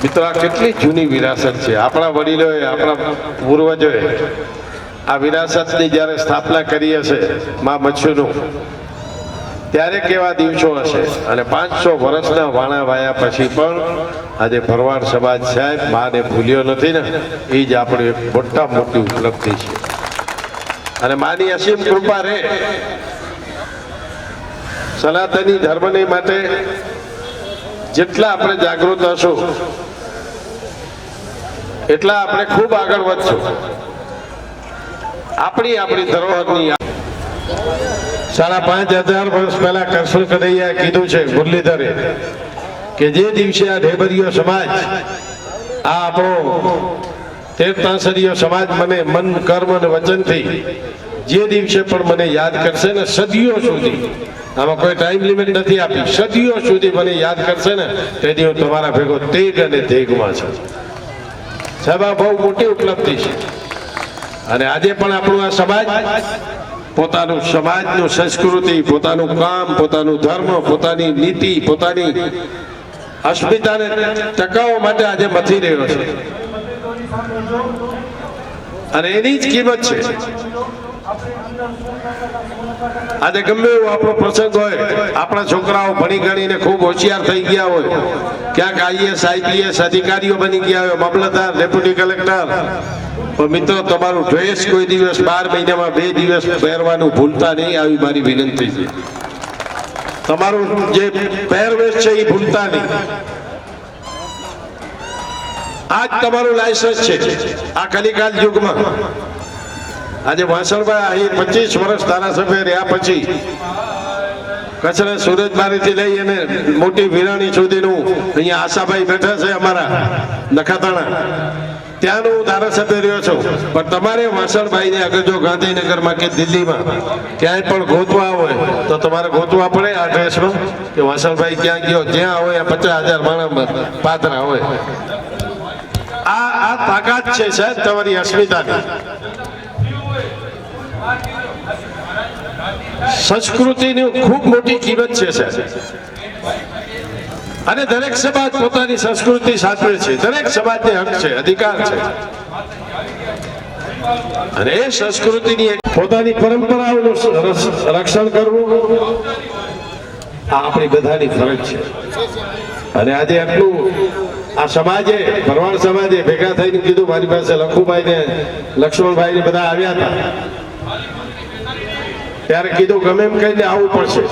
S8: મિત્રો, આ કેટલી જૂની વિરાસત છે. આપણા વડીલોએ, આપણા પૂર્વજોએ આ વિરાસતની જ્યારે સ્થાપના કરી હશે મા મચ્છુનું, ત્યારે કેવા દિવસો હશે. અને 500 વર્ષના વાણા વાયા પછી પણ આજે ભરવાડ સમાજ સાહેબ માને ભૂલ્યો નથી ને, એ જ આપણી એક મોટા મોટી ઉપલબ્ધિ છે. અને માની અસીમ કૃપા રહે સનાતની ધર્મની માટે. જેટલા આપણે જાગૃત હશું એટલા આપણે ખૂબ આગળ વધશું. આપણી ધરોહરની 5,500 વર્ષ પહેલા કરશન કનૈયાએ કીધું છે મુરલીધરે કે જે દિવસે આ ઢેબરીયો સમાજ, આ આપણો તેરતાસરીયો સમાજ મને મન, કર્મ અને વચનથી જે દિવસે પણ મને યાદ કરશે ને, સદીઓ સુધી, આમાં કોઈ ટાઈમ લિમિટ નથી આપી, સદીઓ સુધી મને યાદ કરશે ને, તેથી હું તમારા ભેગો તેગ અને તેગમાં છું. સાહેબ, આ બહુ મોટી ઉપલબ્ધિ છે. અને આજે પણ આપણું આ સમાજ પોતાનું સમાજનું સંસ્કૃતિ, પોતાનું કામ, પોતાનું ધર્મ, પોતાની નીતિ, પોતાની અસ્મિતાને ટકાવવા માટે આજે મથી રહ્યો છે. અને એની જ કિંમત છે. આજે ગમે એવો આપણો પ્રસંગ હોય, આપણા છોકરાઓ ભણી ગણીને ખૂબ હોશિયાર થઈ ગયા હોય, ક્યાંક IAS IPS અધિકારીઓ બની ગયા હોય, મામલતદાર, ડેપ્યુટી કલેક્ટર, પણ મિત્રો, તમારું ડ્રેસ કોઈ દિવસ 12 મહિનામાં 2 દિવસ પહેરવાનું ભૂલતા નહીં, આવી મારી વિનંતી છે. તમારું જે પહેરવેશ છે એ ભૂલતા નહીં. આ જ તમારું લાયસન્સ છે આ કલિકાલ યુગમાં. આજે વાસણભાઈ અહીં 25 વર્ષ ધારાસભ્ય રહ્યા પછી કચ્છના સુરજબારીથી લઈ અને મોટી વિરાણી સુધીનું અહીંયા આશાભાઈ બેઠા છે અમારા નખાતાણા, ત્યાંનું ધારાસભ્ય રહ્યો છું. પણ તમારે વાસણભાઈને અગર જો ગાંધીનગરમાં કે દિલ્હીમાં ક્યાંય પણ ગોતવા હોય તો તમારે ગોતવા પડે આ ડ્રેસમાં કે વાસણભાઈ ક્યાં ગયો. જ્યાં હોય 50,000 માણસ પાત્રા હોય. આ તાકાત છે સાહેબ તમારી અસ્મિતાની. સંસ્કૃતિની ખૂબ મોટી કિંમત છે સાહેબ. અને દરેક સમાજ પોતાની સંસ્કૃતિ સાચવે છે. દરેક સમાજને હક છે, અધિકાર છે. અને એ સંસ્કૃતિની પોતાની પરંપરાઓનું રક્ષણ કરવું આ આપણી બધાની ફરજ છે. અને આજે આટલું આ સમાજે, ભરવાડ સમાજે ભેગા થઈને કીધું, મારી પાસે લખુભાઈ ને લક્ષ્મણભાઈ ને બધા આવ્યા હતા, ત્યારે કીધું ગમે એમ કહીને આવવું પડશે.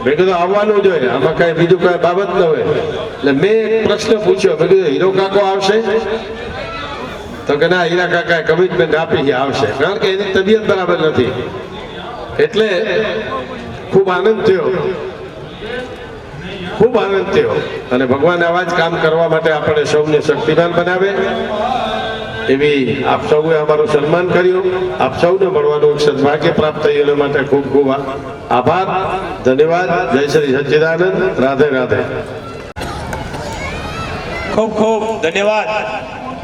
S8: મેં કીધું આવવાનું જોઈએ, આમાં કઈ બીજું કઈ બાબત ન હોય. એટલે મેં એક પ્રશ્ન પૂછ્યો, મેં કીધું હીરો કાકો આવશે? તો કે ના, હીરા કાકાએ કમિટમેન્ટ આપી આવશે, કારણ કે એની તબિયત બરાબર નથી. એટલે ખૂબ આનંદ થયો, ખૂબ આનંદ થયો. અને ભગવાન આવા જ કામ કરવા માટે આપણે સૌને શક્તિમાન બનાવે એવી આપ સૌએ અમારું સન્માન કર્યું. આપ સૌને મળવાનું સદભાગ્ય પ્રાપ્ત થયું એના માટે ખૂબ ખૂબ આભાર, ધન્યવાદ. જય શ્રી સચ્ચિદાનંદ. રાધે રાધે.
S4: ખૂબ ખૂબ ધન્યવાદ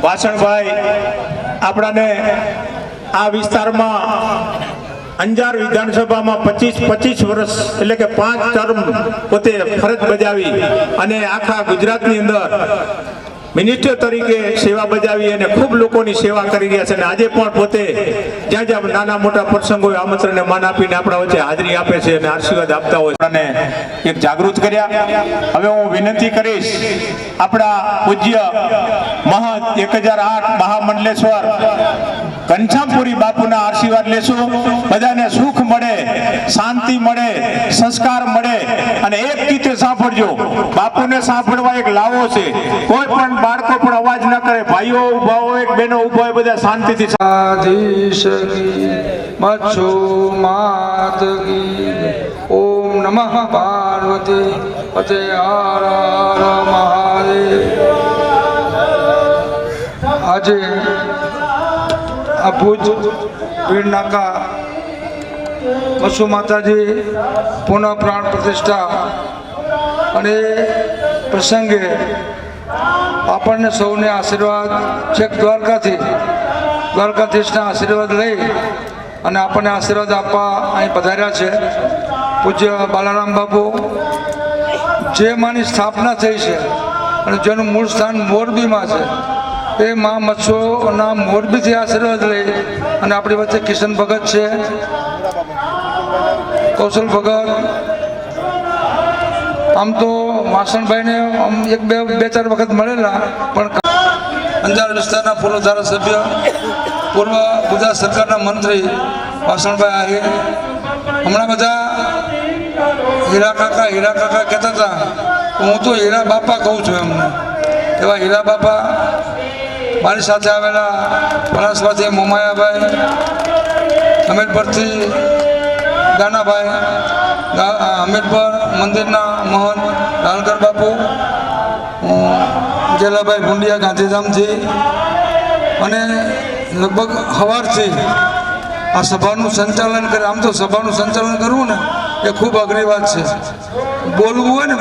S4: વાસણભાઈ. આપણાને આ વિસ્તારમાં અંજાર વિધાનસભામાં 25 વર્ષ એટલે કે 5 ટર્મ પોતે ફરજ બજાવી અને આખા ગુજરાતની અંદર મિનિસ્ટર તરીકે સેવા બજાવી અને ખૂબ લોકોની સેવા કરી રહ્યા છે. અને આજે પણ પોતે જ્યાં જ્યાં નાના મોટા પ્રસંગો આમંત્રણને માન આપીને આપણા વચ્ચે હાજરી આપે છે અને આશીર્વાદ આપતા હોય. અને એક જાગૃત કર્યા. હવે હું વિનંતી કરીશ આપણા પૂજ્ય મહંત 1008 મહામંડલેશ્વર ઘનશ્યામપુરી બાપુના આશીર્વાદ લેશું. બધાને સુખ મળે, શાંતિ મળે, સંસ્કાર મળે. અને એક રીતે સાંભળજો, બાપુને સાંભળવા એક લાવો છે. કોઈ પણ બાળકો પણ અવાજ ન કરે, ભાઈઓ ઉભા હોય, બહેનો ઉભા હોય, બધા શાંતિથી.
S9: મચ્છુ માત કી. ઓમ નમઃ પાર્વતી પતે. હર હર મહાદેવ. આજે આ ભુજ ભીડ નાકા મચ્છુ માતાજી પુનઃ પ્રાણ પ્રતિષ્ઠા અને પ્રસંગે આપણને સૌને આશીર્વાદ છેક દ્વારકાથી દ્વારકાધીશના આશીર્વાદ લઈ અને આપણને આશીર્વાદ આપવા અહીં પધાર્યા છે પૂજ્ય બાલારામ બાપુ, જે માની સ્થાપના થઈ છે અને જેનું મૂળ સ્થાન મોરબીમાં છે, એ મા મચ્છોના મોરબીથી આશીર્વાદ લઈ અને આપણી વચ્ચે કિશન ભગત છે, કૌશલ ભગત. આમ તો વાસણભાઈને બે ચાર વખત મળેલા, પણ અંજાર વિસ્તારના પૂર્વ ધારાસભ્ય, પૂર્વ ગુજરાત સરકારના મંત્રી વાસણભાઈ આહિર. હમણાં બધા હીરા કાકા કહેતા હતા, હું તો હીરા બાપા કહું છું એમને. એવા હીરા બાપા મારી સાથે આવેલા પલાસમાંથી મોમાયાભાઈ, હમીરપરથી ગાનાભાઈ, હમીરપર મંદિરના મહંત લાલકર બાપુ, જેલાભાઈ ભુંડિયા ગાંધીધામથી, અને લગભગ સવારથી આ સભાનું સંચાલન કરે. આમ તો સભાનું સંચાલન કરવું ને એ ખૂબ અઘરી વાત છે. બોલવું હોય ને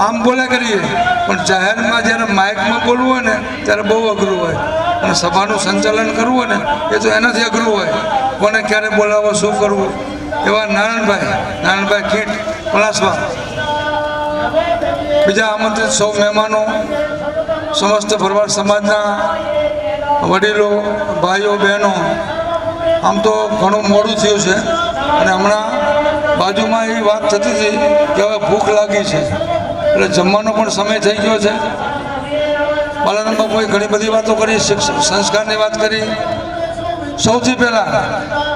S9: આમ બોલ્યા કરીએ, પણ જાહેરમાં જ્યારે માઇકમાં બોલવું હોય ને ત્યારે બહુ અઘરું હોય. અને સભાનું સંચાલન કરવું હોય ને એ તો એનાથી અઘરું હોય. કોને ક્યારે બોલાવો, શું કરવું. એવા નારાયણભાઈ કીટ પલાસવા, બીજા આમંત્રિત સૌ મહેમાનો, સમસ્ત ભરવાડ સમાજના વડીલો, ભાઈઓ, બહેનો. આમ તો ઘણું મોડું થયું છે અને હમણાં બાજુમાં એવી વાત થતી હતી કે હવે ભૂખ લાગી છે, એટલે જમવાનો પણ સમય થઈ ગયો છે. બાલારામ બાપુએ ઘણી બધી વાતો કરી, સંસ્કારની વાત કરી. સૌથી પહેલાં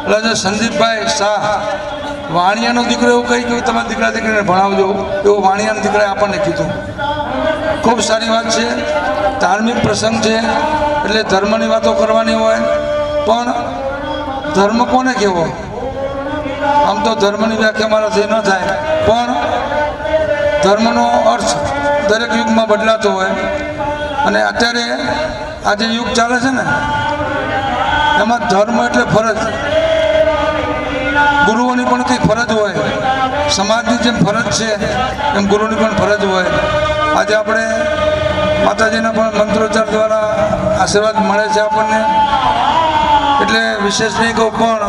S9: એટલે જે સંદીપભાઈ શાહ, વાણિયાનો દીકરો એવું કહી કે તમારા દીકરા દીકરીને ભણાવજો, એવું વાણિયાના દીકરાએ આપણને કીધું. ખૂબ સારી વાત છે. ધાર્મિક પ્રસંગ છે એટલે ધર્મની વાતો કરવાની હોય, પણ ધર્મ કોને કહેવો? આમ તો ધર્મની વ્યાખ્યા મારાથી ન થાય, પણ ધર્મનો અર્થ દરેક યુગમાં બદલાતો હોય. અને અત્યારે આ જે યુગ ચાલે છે ને, એમાં ધર્મ એટલે ફરજ. ગુરુઓની પણ કંઈક ફરજ હોય, સમાજની જેમ ફરજ છે એમ ગુરુની પણ ફરજ હોય. આજે આપણે માતાજીના પણ મંત્રોચ્ચાર દ્વારા આશીર્વાદ મળે છે આપણને, એટલે વિશેષ નહીં કહું, પણ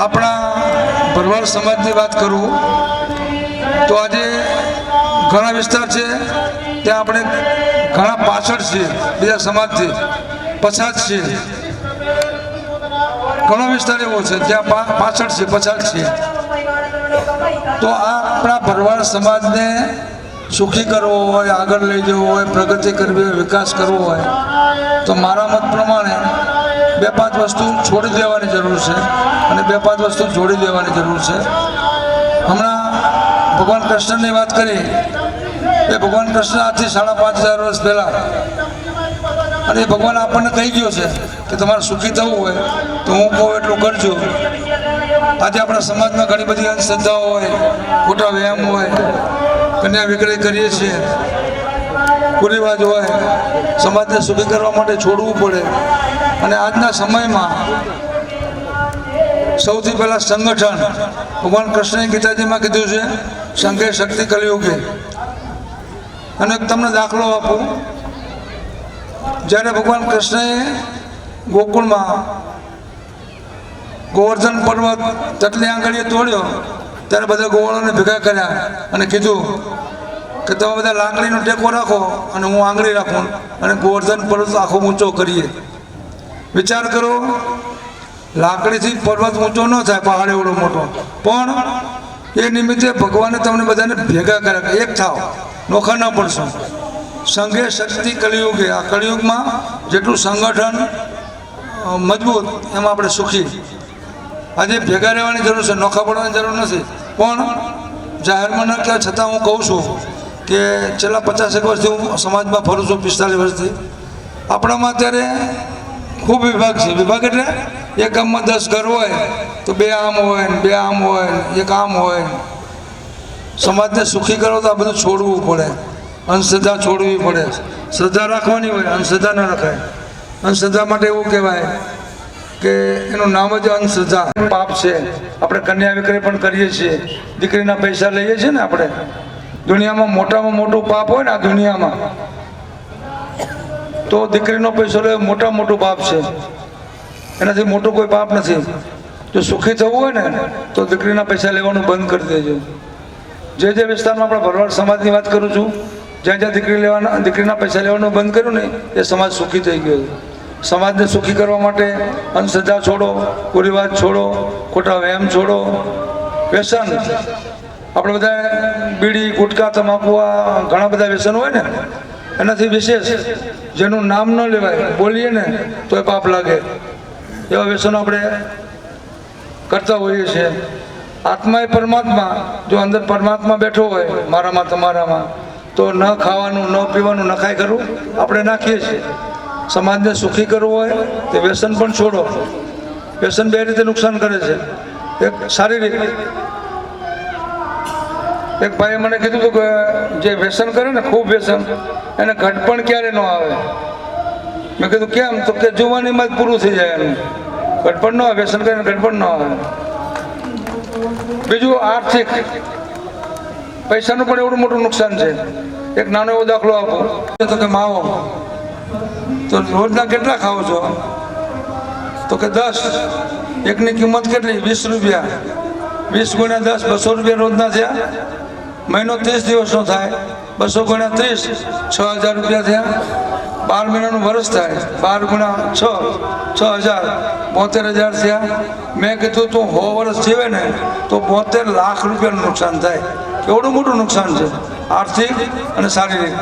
S9: આપણા ભરવાડ સમાજની વાત કરું તો આજે ઘણા વિસ્તાર છે ત્યાં આપણે ઘણા પાછળ છીએ, બીજા સમાજથી પછાત છીએ. ઘણો વિસ્તાર એવો છે જ્યાં પાછળ છે, પછાત છીએ. તો આ આપણા ભરવાડ સમાજને સુખી કરવો હોય, આગળ લઈ જવો હોય, પ્રગતિ કરવી હોય, વિકાસ કરવો હોય, તો મારા મત પ્રમાણે 2-5 વસ્તુ છોડી દેવાની જરૂર છે અને 2-5 વસ્તુ જોડી દેવાની જરૂર છે. હમણાં ભગવાન કૃષ્ણની વાત કરી, એ ભગવાન કૃષ્ણ આજથી 5,500 વર્ષ પહેલાં, અને એ ભગવાન આપણને કહી ગયો છે કે તમારે સુખી થવું હોય તો હું કહું એટલું કરજો. આજે આપણા સમાજમાં ઘણી બધી અંધશ્રદ્ધાઓ હોય, ખોટા વ્યાયામ હોય, કન્યા વિક્રય કરીએ છીએ, કુરિવાજ હોય. સમાજને સુખી કરવા માટે છોડવું પડે. અને આજના સમયમાં સૌથી પહેલાં સંગઠન, ભગવાન કૃષ્ણએ ગીતાજીમાં કીધું છે સંઘે શક્તિ કલયુગે. અને તમને દાખલો આપું, જ્યારે ભગવાન કૃષ્ણએ ગોકુળમાં ગોવર્ધન પર્વત તટલી આંગળીએ તોડ્યો, ત્યારે બધા ગોવાળોને ભેગા કર્યા અને કીધું કે તમે બધા લાકડીનો ટેકો રાખો અને હું આંગળી રાખું અને ગોવર્ધન પર્વત આખો ઊંચો કરીએ. વિચાર કરો, લાકડીથી પર્વત ઊંચો ન થાય, પહાડ એવડો મોટો, પણ એ નિમિત્તે ભગવાને તમને બધાને ભેગા કર્યા, એક થાવ, નોખા ન પડશો. સંઘે શક્તિ કલિયુગે. આ કલિયુગમાં જેટલું સંગઠન મજબૂત એમાં આપણે સુખી. આજે ભેગા રહેવાની જરૂર છે, નોખા પડવાની જરૂર નથી. પણ જાહેરમાં ન કહેવા છતાં હું કહું છું કે છેલ્લા 50 વર્ષથી હું સમાજમાં ફરું છું, 45 વર્ષથી. આપણામાં અત્યારે ખૂબ વિભાગ છે. વિભાગ એટલે એક ગામમાં 10 ઘર હોય તો 2 આમ હોય ને 2 આમ હોય ને 1 આમ હોય. સમાજને સુખી કરો તો આ બધું છોડવું પડે, અંધશ્રદ્ધા છોડવી પડે. શ્રદ્ધા રાખવાની હોય, અંધશ્રદ્ધા ન રખાય. અંધશ્રદ્ધા માટે એવું કહેવાય કે એનું નામ જ અંધશ્રદ્ધા. પાપ છે. આપણે કન્યા વિક્રય પણ કરીએ છીએ, દીકરીના પૈસા લઈએ છીએ ને. આપણે દુનિયામાં મોટામાં મોટું પાપ હોય ને આ દુનિયામાં, તો દીકરીનો પૈસો લેવો મોટામાં મોટું પાપ છે. એનાથી મોટું કોઈ પાપ નથી. જો સુખી થવું હોય ને તો દીકરીના પૈસા લેવાનું બંધ કરી દેજો. જે વિસ્તારમાં આપણા ભરવાડ સમાજની વાત કરું છું, જ્યાં દીકરીના પૈસા લેવાનું બંધ કર્યું ને એ સમાજ સુખી થઈ ગયો છે. સમાજને સુખી કરવા માટે અંધશ્રદ્ધા છોડો, કુરિવાજ છોડો, ખોટા વહેમ છોડો, વ્યસન આપણે બધા બીડી ગુટકા તમાકુ આ ઘણા બધા વ્યસન હોય ને, એનાથી વિશેષ જેનું નામ ન લેવાય બોલીએ ને તો એ પાપ લાગે એવા વ્યસનો આપણે કરતા હોઈએ છીએ. આત્મા એ પરમાત્મા, જો અંદર પરમાત્મા બેઠો હોય મારામાં તમારામાં, તો ન ખાવાનું ન પીવાનું ન ખાઈ કરવું આપણે નાખીએ છીએ. સમાજને સુખી કરવું હોય તો વ્યસન પણ છોડો. વ્યસન બે રીતે નુકસાન કરે છે. એક શારીરિક, એક ભાઈએ મને કીધું હતું કે જે વ્યસન કરે ને ખૂબ વ્યસન એને ઘટપણ ક્યારે ન આવે. મેં કીધું કેમ? તો કે જુવાનીમાં જ પૂરું થઈ જાય એનું. ઘટપણ ન આવે, વ્યસન કરીને ઘટપણ ન આવે. બીજું આર્થિક, પૈસાનું પણ એવડું મોટું નુકસાન છે. એક નાનો એવો દાખલો આપો તો કે માવો તો રોજના કેટલા ખાઓ છો? તો કે 10. એકની કિંમત કેટલી? 20 રૂપિયા. 20 ગુણ્યા 10 200 રૂપિયા રોજના થયા. મહિનો 30 દિવસનો થાય, 200 ગુણ્યા 30 6000 રૂપિયા થયા. 12 મહિનાનું વર્ષ થાય, 12 ગુણ્યા 6 6000 72000 થયા. મેં કીધું તું 100 વર્ષ જીવે ને તો 72 લાખ રૂપિયાનું નુકસાન થાય. એવડું મોટું નુકસાન છે આર્થિક અને શારીરિક.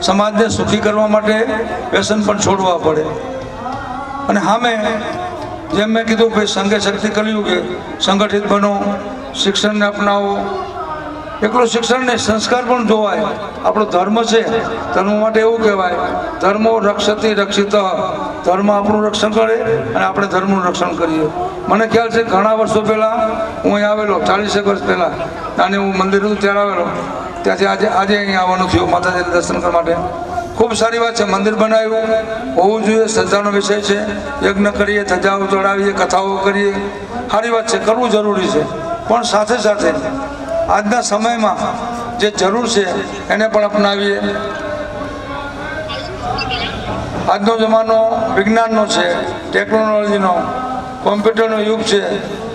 S9: સમાજને સુખી કરવા માટે વ્યસન પણ છોડવા પડે. અને સામે જેમ મેં કીધું ભાઈ સંઘે શક્તિ કર્યું કે સંગઠિત બનો, શિક્ષણને અપનાવો. એકલું શિક્ષણ નહીં, સંસ્કાર પણ જોવાય. આપણો ધર્મ છે, ધર્મ માટે એવું કહેવાય ધર્મો રક્ષતિ રક્ષિત. ધર્મ આપણું રક્ષણ કરે અને આપણે ધર્મનું રક્ષણ કરીએ. મને ખ્યાલ છે ઘણા વર્ષો પહેલાં હું અહીં આવેલો, 40 વર્ષ પહેલાં નાની હું મંદિર હતું ત્યારે આવેલો. ત્યાંથી આજે અહીંયા આવવાનું થયું માતાજીના દર્શન કરવા માટે. ખૂબ સારી વાત છે, મંદિર બનાવ્યું હોવું જોઈએ, શ્રદ્ધાનો વિષય છે. યજ્ઞ કરીએ, ધજાઓ ચડાવીએ, કથાઓ કરીએ, સારી વાત છે, કરવું જરૂરી છે. પણ સાથે સાથે આજના સમયમાં જે જરૂર છે એને પણ અપનાવીએ. આજનો જમાનો વિજ્ઞાનનો છે, ટેકનોલોજીનો, કોમ્પ્યુટરનો યુગ છે.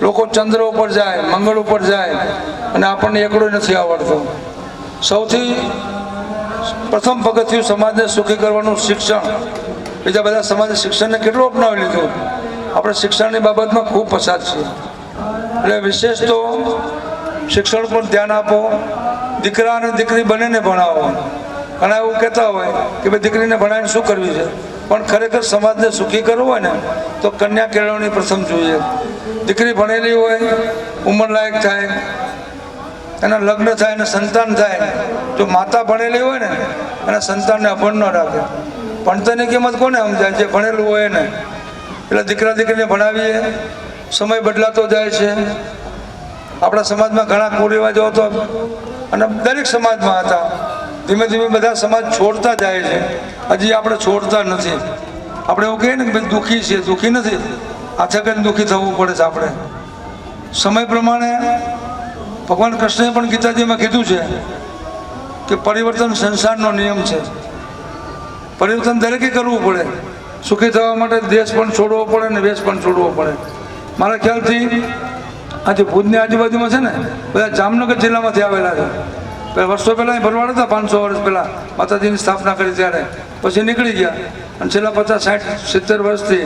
S9: લોકો ચંદ્ર ઉપર જાય, મંગળ ઉપર જાય અને આપણને એકડો નથી આવડતો. સૌથી પ્રથમ પગથિયું સમાજને સુખી કરવાનું શિક્ષણ. બીજા બધા સમાજે શિક્ષણને કેટલું અપનાવી લીધું. આપણે શિક્ષણની બાબતમાં ખૂબ પછાત છીએ. એટલે વિશેષ તો શિક્ષણ પર ધ્યાન આપો. દીકરા અને દીકરી બંનેને ભણાવો. ઘણા એવું કહેતા હોય કે ભાઈ દીકરીને ભણાવીને શું કરવી છે, પણ ખરેખર સમાજને સુખી કરવું હોય ને તો કન્યા કેળવણી પ્રથમ જોઈએ. દીકરી ભણેલી હોય, ઉંમરલાયક થાય, એના લગ્ન થાય અને સંતાન થાય. જો માતા ભણેલી હોય ને એના સંતાનને અભણ ન રાખે. ભણતરની કિંમત કોને સમજાય? જે ભણેલું હોય ને. એટલે દીકરા દીકરીને ભણાવીએ. સમય બદલાતો જાય છે. આપણા સમાજમાં ઘણા કુરિવાજો હતો અને દરેક સમાજમાં હતા. ધીમે ધીમે બધા સમાજ છોડતા જાય છે. હજી આપણે છોડતા નથી. આપણે એવું કહીએ ને કે ભાઈ દુઃખી છીએ, દુઃખી નથી. આછા કરીને દુઃખી થવું પડે છે આપણે. સમય પ્રમાણે ભગવાન કૃષ્ણએ પણ ગીતાજીમાં કીધું છે કે પરિવર્તન સંસારનો નિયમ છે. પરિવર્તન દરેકે કરવું પડે. સુખી થવા માટે દેશ પણ છોડવો પડે અને વેશ પણ છોડવો પડે. મારા ખ્યાલથી આજે ભુજની આજુબાજુમાં છે ને બધા જામનગર જિલ્લામાંથી આવેલા છે. વર્ષો પહેલાં ભરવાડ હતા, 500 વર્ષ પહેલાં માતાજીની સ્થાપના કરી ત્યારે. પછી નીકળી ગયા અને છેલ્લા 50 60 70 વર્ષથી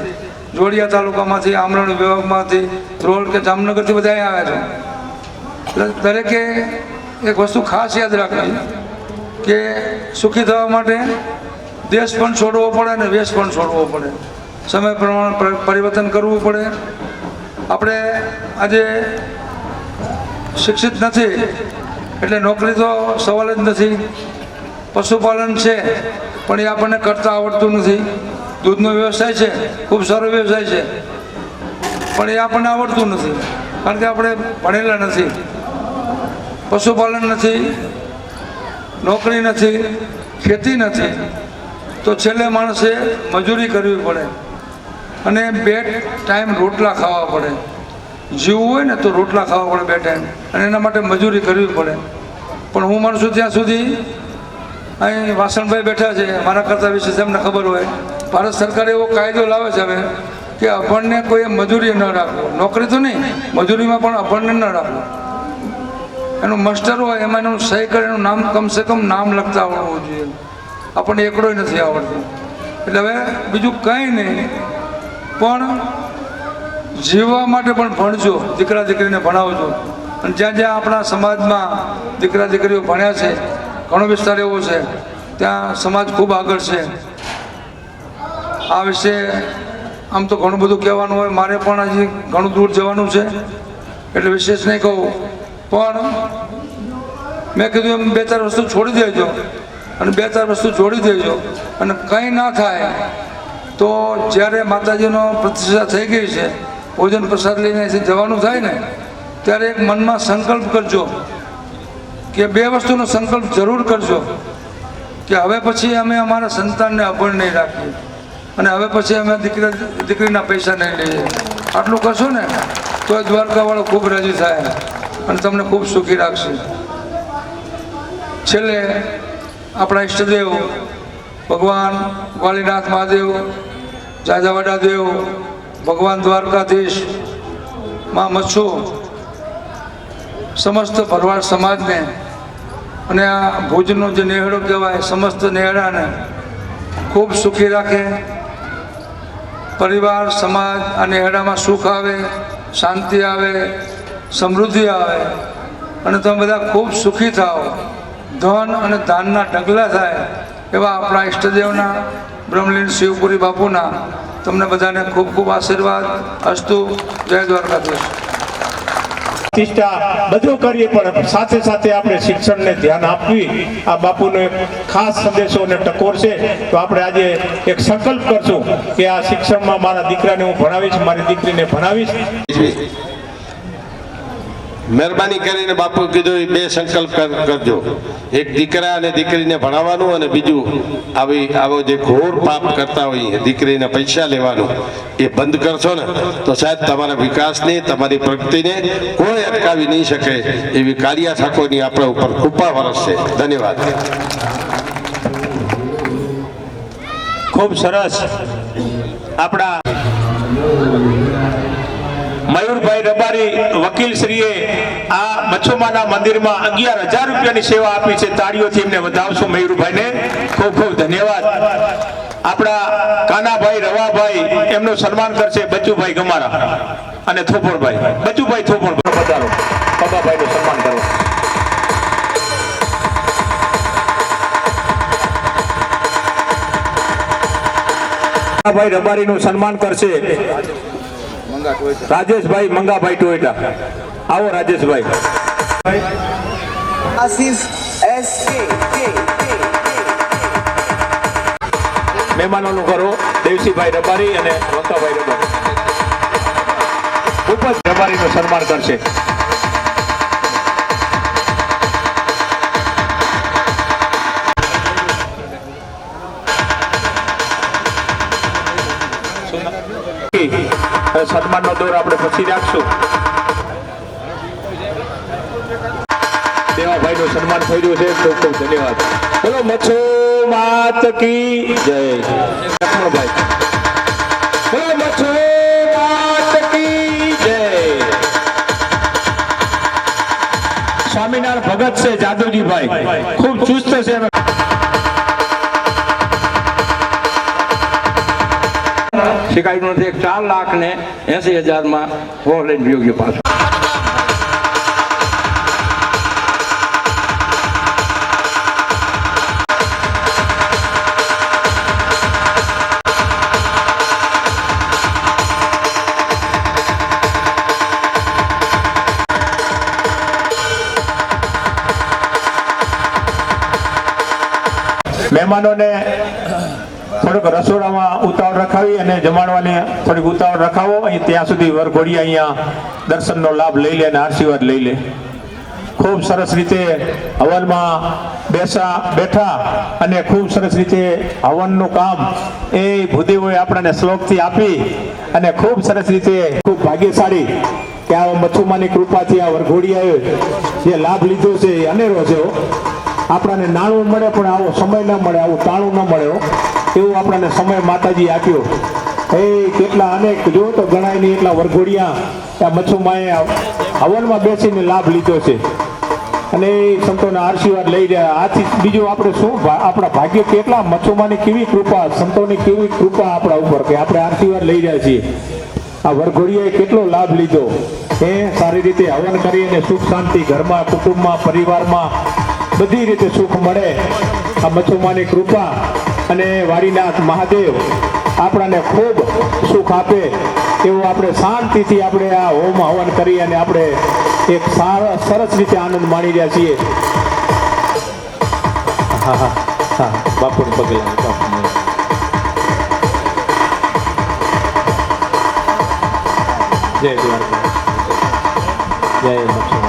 S9: જોડિયા તાલુકામાંથી, આમરણ વિભાગમાંથી, ધ્રોલ કે જામનગરથી બધા અહીં આવ્યા છે. એટલે દરેકે એક વસ્તુ ખાસ યાદ રાખવી કે સુખી થવા માટે દેશ પણ છોડવો પડે અને વેશ પણ છોડવો પડે. સમય પ્રમાણે પરિવર્તન કરવું પડે. આપણે આજે શિક્ષિત નથી એટલે નોકરી તો સવાલ જ નથી. પશુપાલન છે પણ એ આપણને કરતા આવડતું નથી. દૂધનો વ્યવસાય છે, ખૂબ સારો વ્યવસાય છે, પણ એ આપણને આવડતું નથી કારણ કે આપણે ભણેલા નથી. પશુપાલન નથી, નોકરી નથી, ખેતી નથી, તો છેલ્લે માણસે મજૂરી કરવી પડે અને 2 ટાઈમ રોટલા ખાવા પડે. જીવવું હોય ને તો રોટલા ખાવા પડે 2 ટાઈમ, અને એના માટે મજૂરી કરવી પડે. પણ હું માનું છું ત્યાં સુધી અહીં વાસણભાઈ બેઠા છે, મારા કરતા વિશે તમને ખબર હોય ભારત સરકાર એવો કાયદો લાવે છે હવે કે અભણને કોઈ મજૂરી ન રાખવો, નોકરી તો નહીં, મજૂરીમાં પણ અભણને ન રાખવો. એનું માસ્ટર હોય એમાં એનું સહી કરે, એનું નામ કમસે કમ નામ લખતા આવડવું જોઈએ. આપણને એકડોય નથી આવડતું. એટલે હવે બીજું કંઈ નહીં, પણ જીવવા માટે પણ ભણજો, દીકરા દીકરીને ભણાવજો. અને જ્યાં જ્યાં આપણા સમાજમાં દીકરા દીકરીઓ ભણ્યા છે, ઘણો વિસ્તાર એવો છે ત્યાં સમાજ ખૂબ આગળ છે. આ વિશે આમ તો ઘણું બધું કહેવાનું હોય, મારે પણ હજી ઘણું દૂર જવાનું છે એટલે વિશેષ નહીં કહું, પણ મેં કીધું એમ 2-4 વસ્તુ છોડી દેજો અને 2-4 વસ્તુ જોડી દેજો. અને કંઈ ના થાય તો જ્યારે માતાજીનો પ્રતિષ્ઠા થઈ ગઈ છે, ભોજન પ્રસાદ લઈને જવાનું થાય ને, ત્યારે એક મનમાં સંકલ્પ કરજો કે 2 વસ્તુનો સંકલ્પ જરૂર કરજો કે હવે પછી અમે અમારા સંતાનને અભણ નહીં રાખીએ અને હવે પછી અમે દીકરીના પૈસા નહીં લઈએ. આટલું કરશો ને તો દ્વારકાવાળો ખૂબ રાજી થાય અને તમને ખૂબ સુખી રાખશે. છેલ્લે આપણા ઈષ્ટદેવ ભગવાન વાલીનાથ મહાદેવ, જાજાવાડા દેવ, ભગવાન દ્વારકાધીશ, મા મચ્છુ, સમસ્ત ભરવાડ સમાજને અને આ ભુજનો જે નેહડો કહેવાય સમસ્ત નેહડાને ખૂબ સુખી રાખે. પરિવાર સમાજ આ નેહડામાં સુખ આવે, શાંતિ આવે, સમૃદ્ધિ આવે અને તમે બધા ખૂબ સુખી થાઓ, ધન અને દાનના ઢગલા થાય એવા આપણા ઈષ્ટદેવના બ્રહ્મલીન શિવપુરી બાપુના તમને બધાને ખૂબ ખૂબ આશીર્વાદ. અસ્તુ. જય દ્વારકાધીશ.
S4: પ્રતિષ્ઠા બધું કરીએ પણ સાથે સાથે આપણે શિક્ષણને ધ્યાન આપવી, આ બાપુનો એક ખાસ સંદેશો અને ટકોર છે. તો આપણે આજે એક સંકલ્પ કરશું કે આ શિક્ષણમાં મારા દીકરાને હું ભણાવીશ, મારી દીકરીને ભણાવીશ.
S8: મહેરબાની કરીને બાપુ કીધું એ 2 સંકલ્પ કરજો. એક દીકરા અને દીકરીને ભણાવવાનું અને બીજું આવો જે ઘોર પાપ કરતા હોય દીકરીને પૈસા લેવાનું એ બંધ કરશો ને તો સાહેબ તમારા વિકાસને, તમારી પ્રગતિને કોઈ અટકાવી નહીં શકે એવી કાળિયા ઠાકોરની આપણા ઉપર કૃપા વરસશે. ધન્યવાદ.
S4: ખૂબ સરસ. આપણા મયુરભાઈ રબારી વકીલ શ્રીએ આ મચ્છુમાના મંદિરમાં 11,000 રૂપિયાની સેવા આપી છે. તાળીઓથી એમને વધાવશું મયુરભાઈને. ખૂબ ખૂબ ધન્યવાદ. આપણા કાનાભાઈ રવાભાઈ એમનું સન્માન કરશે બચુભાઈ ગમારા અને થોપણભાઈ. બચુભાઈ થોપણ પધારો, પગાભાઈનું સન્માન કરો. કાનાભાઈ રબારીનું સન્માન કરશે રાજેશભાઈ મંગાભાઈ ટોયટા. આવો રાજેશભાઈ.
S1: આશીષ SK.
S4: મહેમાનોનું કરો દેવસીભાઈ રબારી અને વંકાભાઈ રબારી. ઉપજ રબારીનું સન્માન કરશે. સન્માનનો દોર આપણે પછી રાખશું. દેવાભાઈનું સન્માન થઈ રહ્યું છે. ખૂબ ખૂબ ધન્યવાદ. બોલો મચ્છુ માત કી જય. લક્ષ્મણભાઈ. બોલો મચ્છુ માત કી જય. સ્વામિનારાયણ ભગત છે જાદવજીભાઈ, ખૂબ ચુસ્ત છે.
S6: શીખાયું નથી. 4,80,000 ફોર લઈને યોગ્ય પાછું.
S4: મહેમાનોને થોડુંક રસોડામાં ઉતાવળ રખાવી અને જમાડવાને થોડીક ઉતાવળ રખાવો. અહીં ત્યાં સુધી વરઘોડિયા અહીંયા દર્શનનો લાભ લઈ લે અને આશીર્વાદ લઈ લે. ખૂબ સરસ રીતે હવનમાં બેઠા અને ખૂબ સરસ રીતે હવનનું કામ એ ભૂદેવોએ આપણને શ્લોકથી આપી અને ખૂબ સરસ રીતે ખૂબ ભાગ્યશાળી કે આ મચ્છુમાની કૃપાથી આ વરઘોડિયાએ જે લાભ લીધો છે એ અનેરો છે. આપણને નાણું મળે પણ આવો સમય ન મળે, આવું તાણું ન મળે એવું આપણને સમય માતાજી આપ્યો. એ કેટલા અનેક જો તો ગણાય નહીં એટલા વરઘોડિયા આ મચ્છુમાએ હવનમાં બેસીને લાભ લીધો છે અને એ સંતોના આશીર્વાદ લઈ રહ્યા. આથી બીજું આપણે શું આપણા ભાગ્ય કેટલા મચ્છુમાની કેવી કૃપા, સંતોની કેવી કૃપા આપણા ઉપર કે આપણે આશીર્વાદ લઈ રહ્યા છીએ. આ વરઘોડિયાએ કેટલો લાભ લીધો. એ સારી રીતે હવન કરી અને સુખ શાંતિ ઘરમાં, કુટુંબમાં, પરિવારમાં બધી રીતે સુખ મળે. આ મચ્છુમાની કૃપા અને વાડીનાથ મહાદેવ આપણાને ખૂબ સુખ આપે એવું આપણે શાંતિથી આપણે આ હોમ હવન કરી અને આપણે એક સરસ રીતે આનંદ માણી રહ્યા છીએ. હા હા હા બાપુને પગે લાગે. જય દ્વારકા, જય મચ્છુમાર.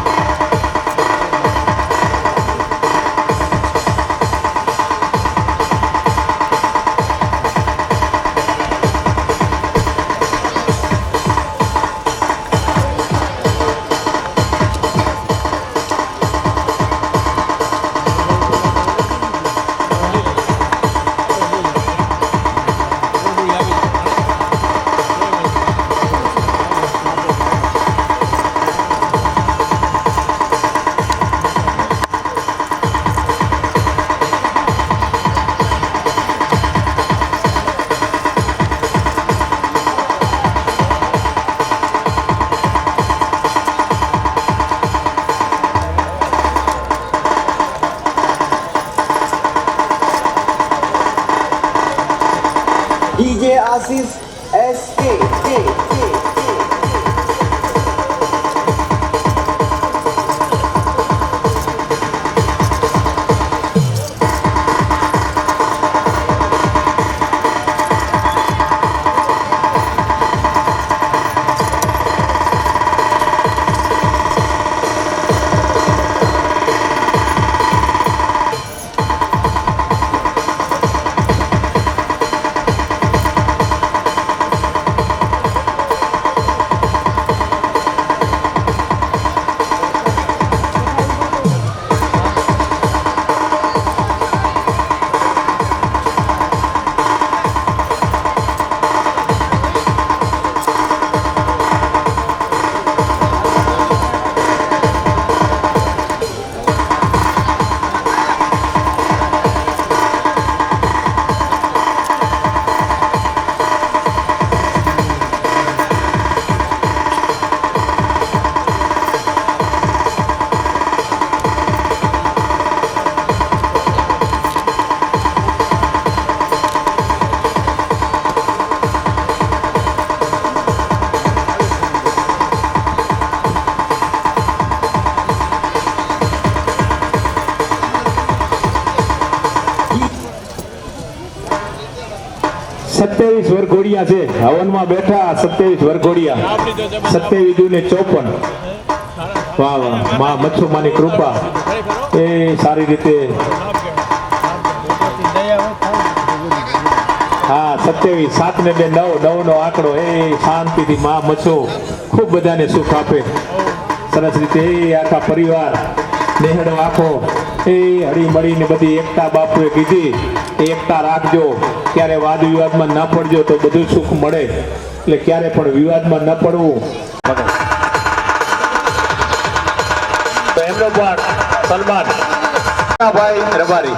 S1: DJ Asis SK.
S4: સત્યાવીસ વરઘોડિયા છે હવનમાં બેઠા. 27 વરઘોડિયા, 27 ને 54. વાહ વાહ, માં મચ્છુમાની કૃપા એ સારી રીતે. હા 27, 7 ને 2 9 નો આંકડો. એ શાંતિથી માં મચ્છુ ખૂબ બધાને સુખ આપે સરસ રીતે. એ આખા પરિવાર નેહડો આખો એ હળી મળીને બધી એકતા બાપુએ કીધી એકતા રાખજો, ક્યારે વાદ વિવાદમાં ન પડજો તો બધું સુખ મળે. એટલે ક્યારે પણ વિવાદમાં ન પડવું. તો એમનો પણ સન્માન ભાઈ રબારી.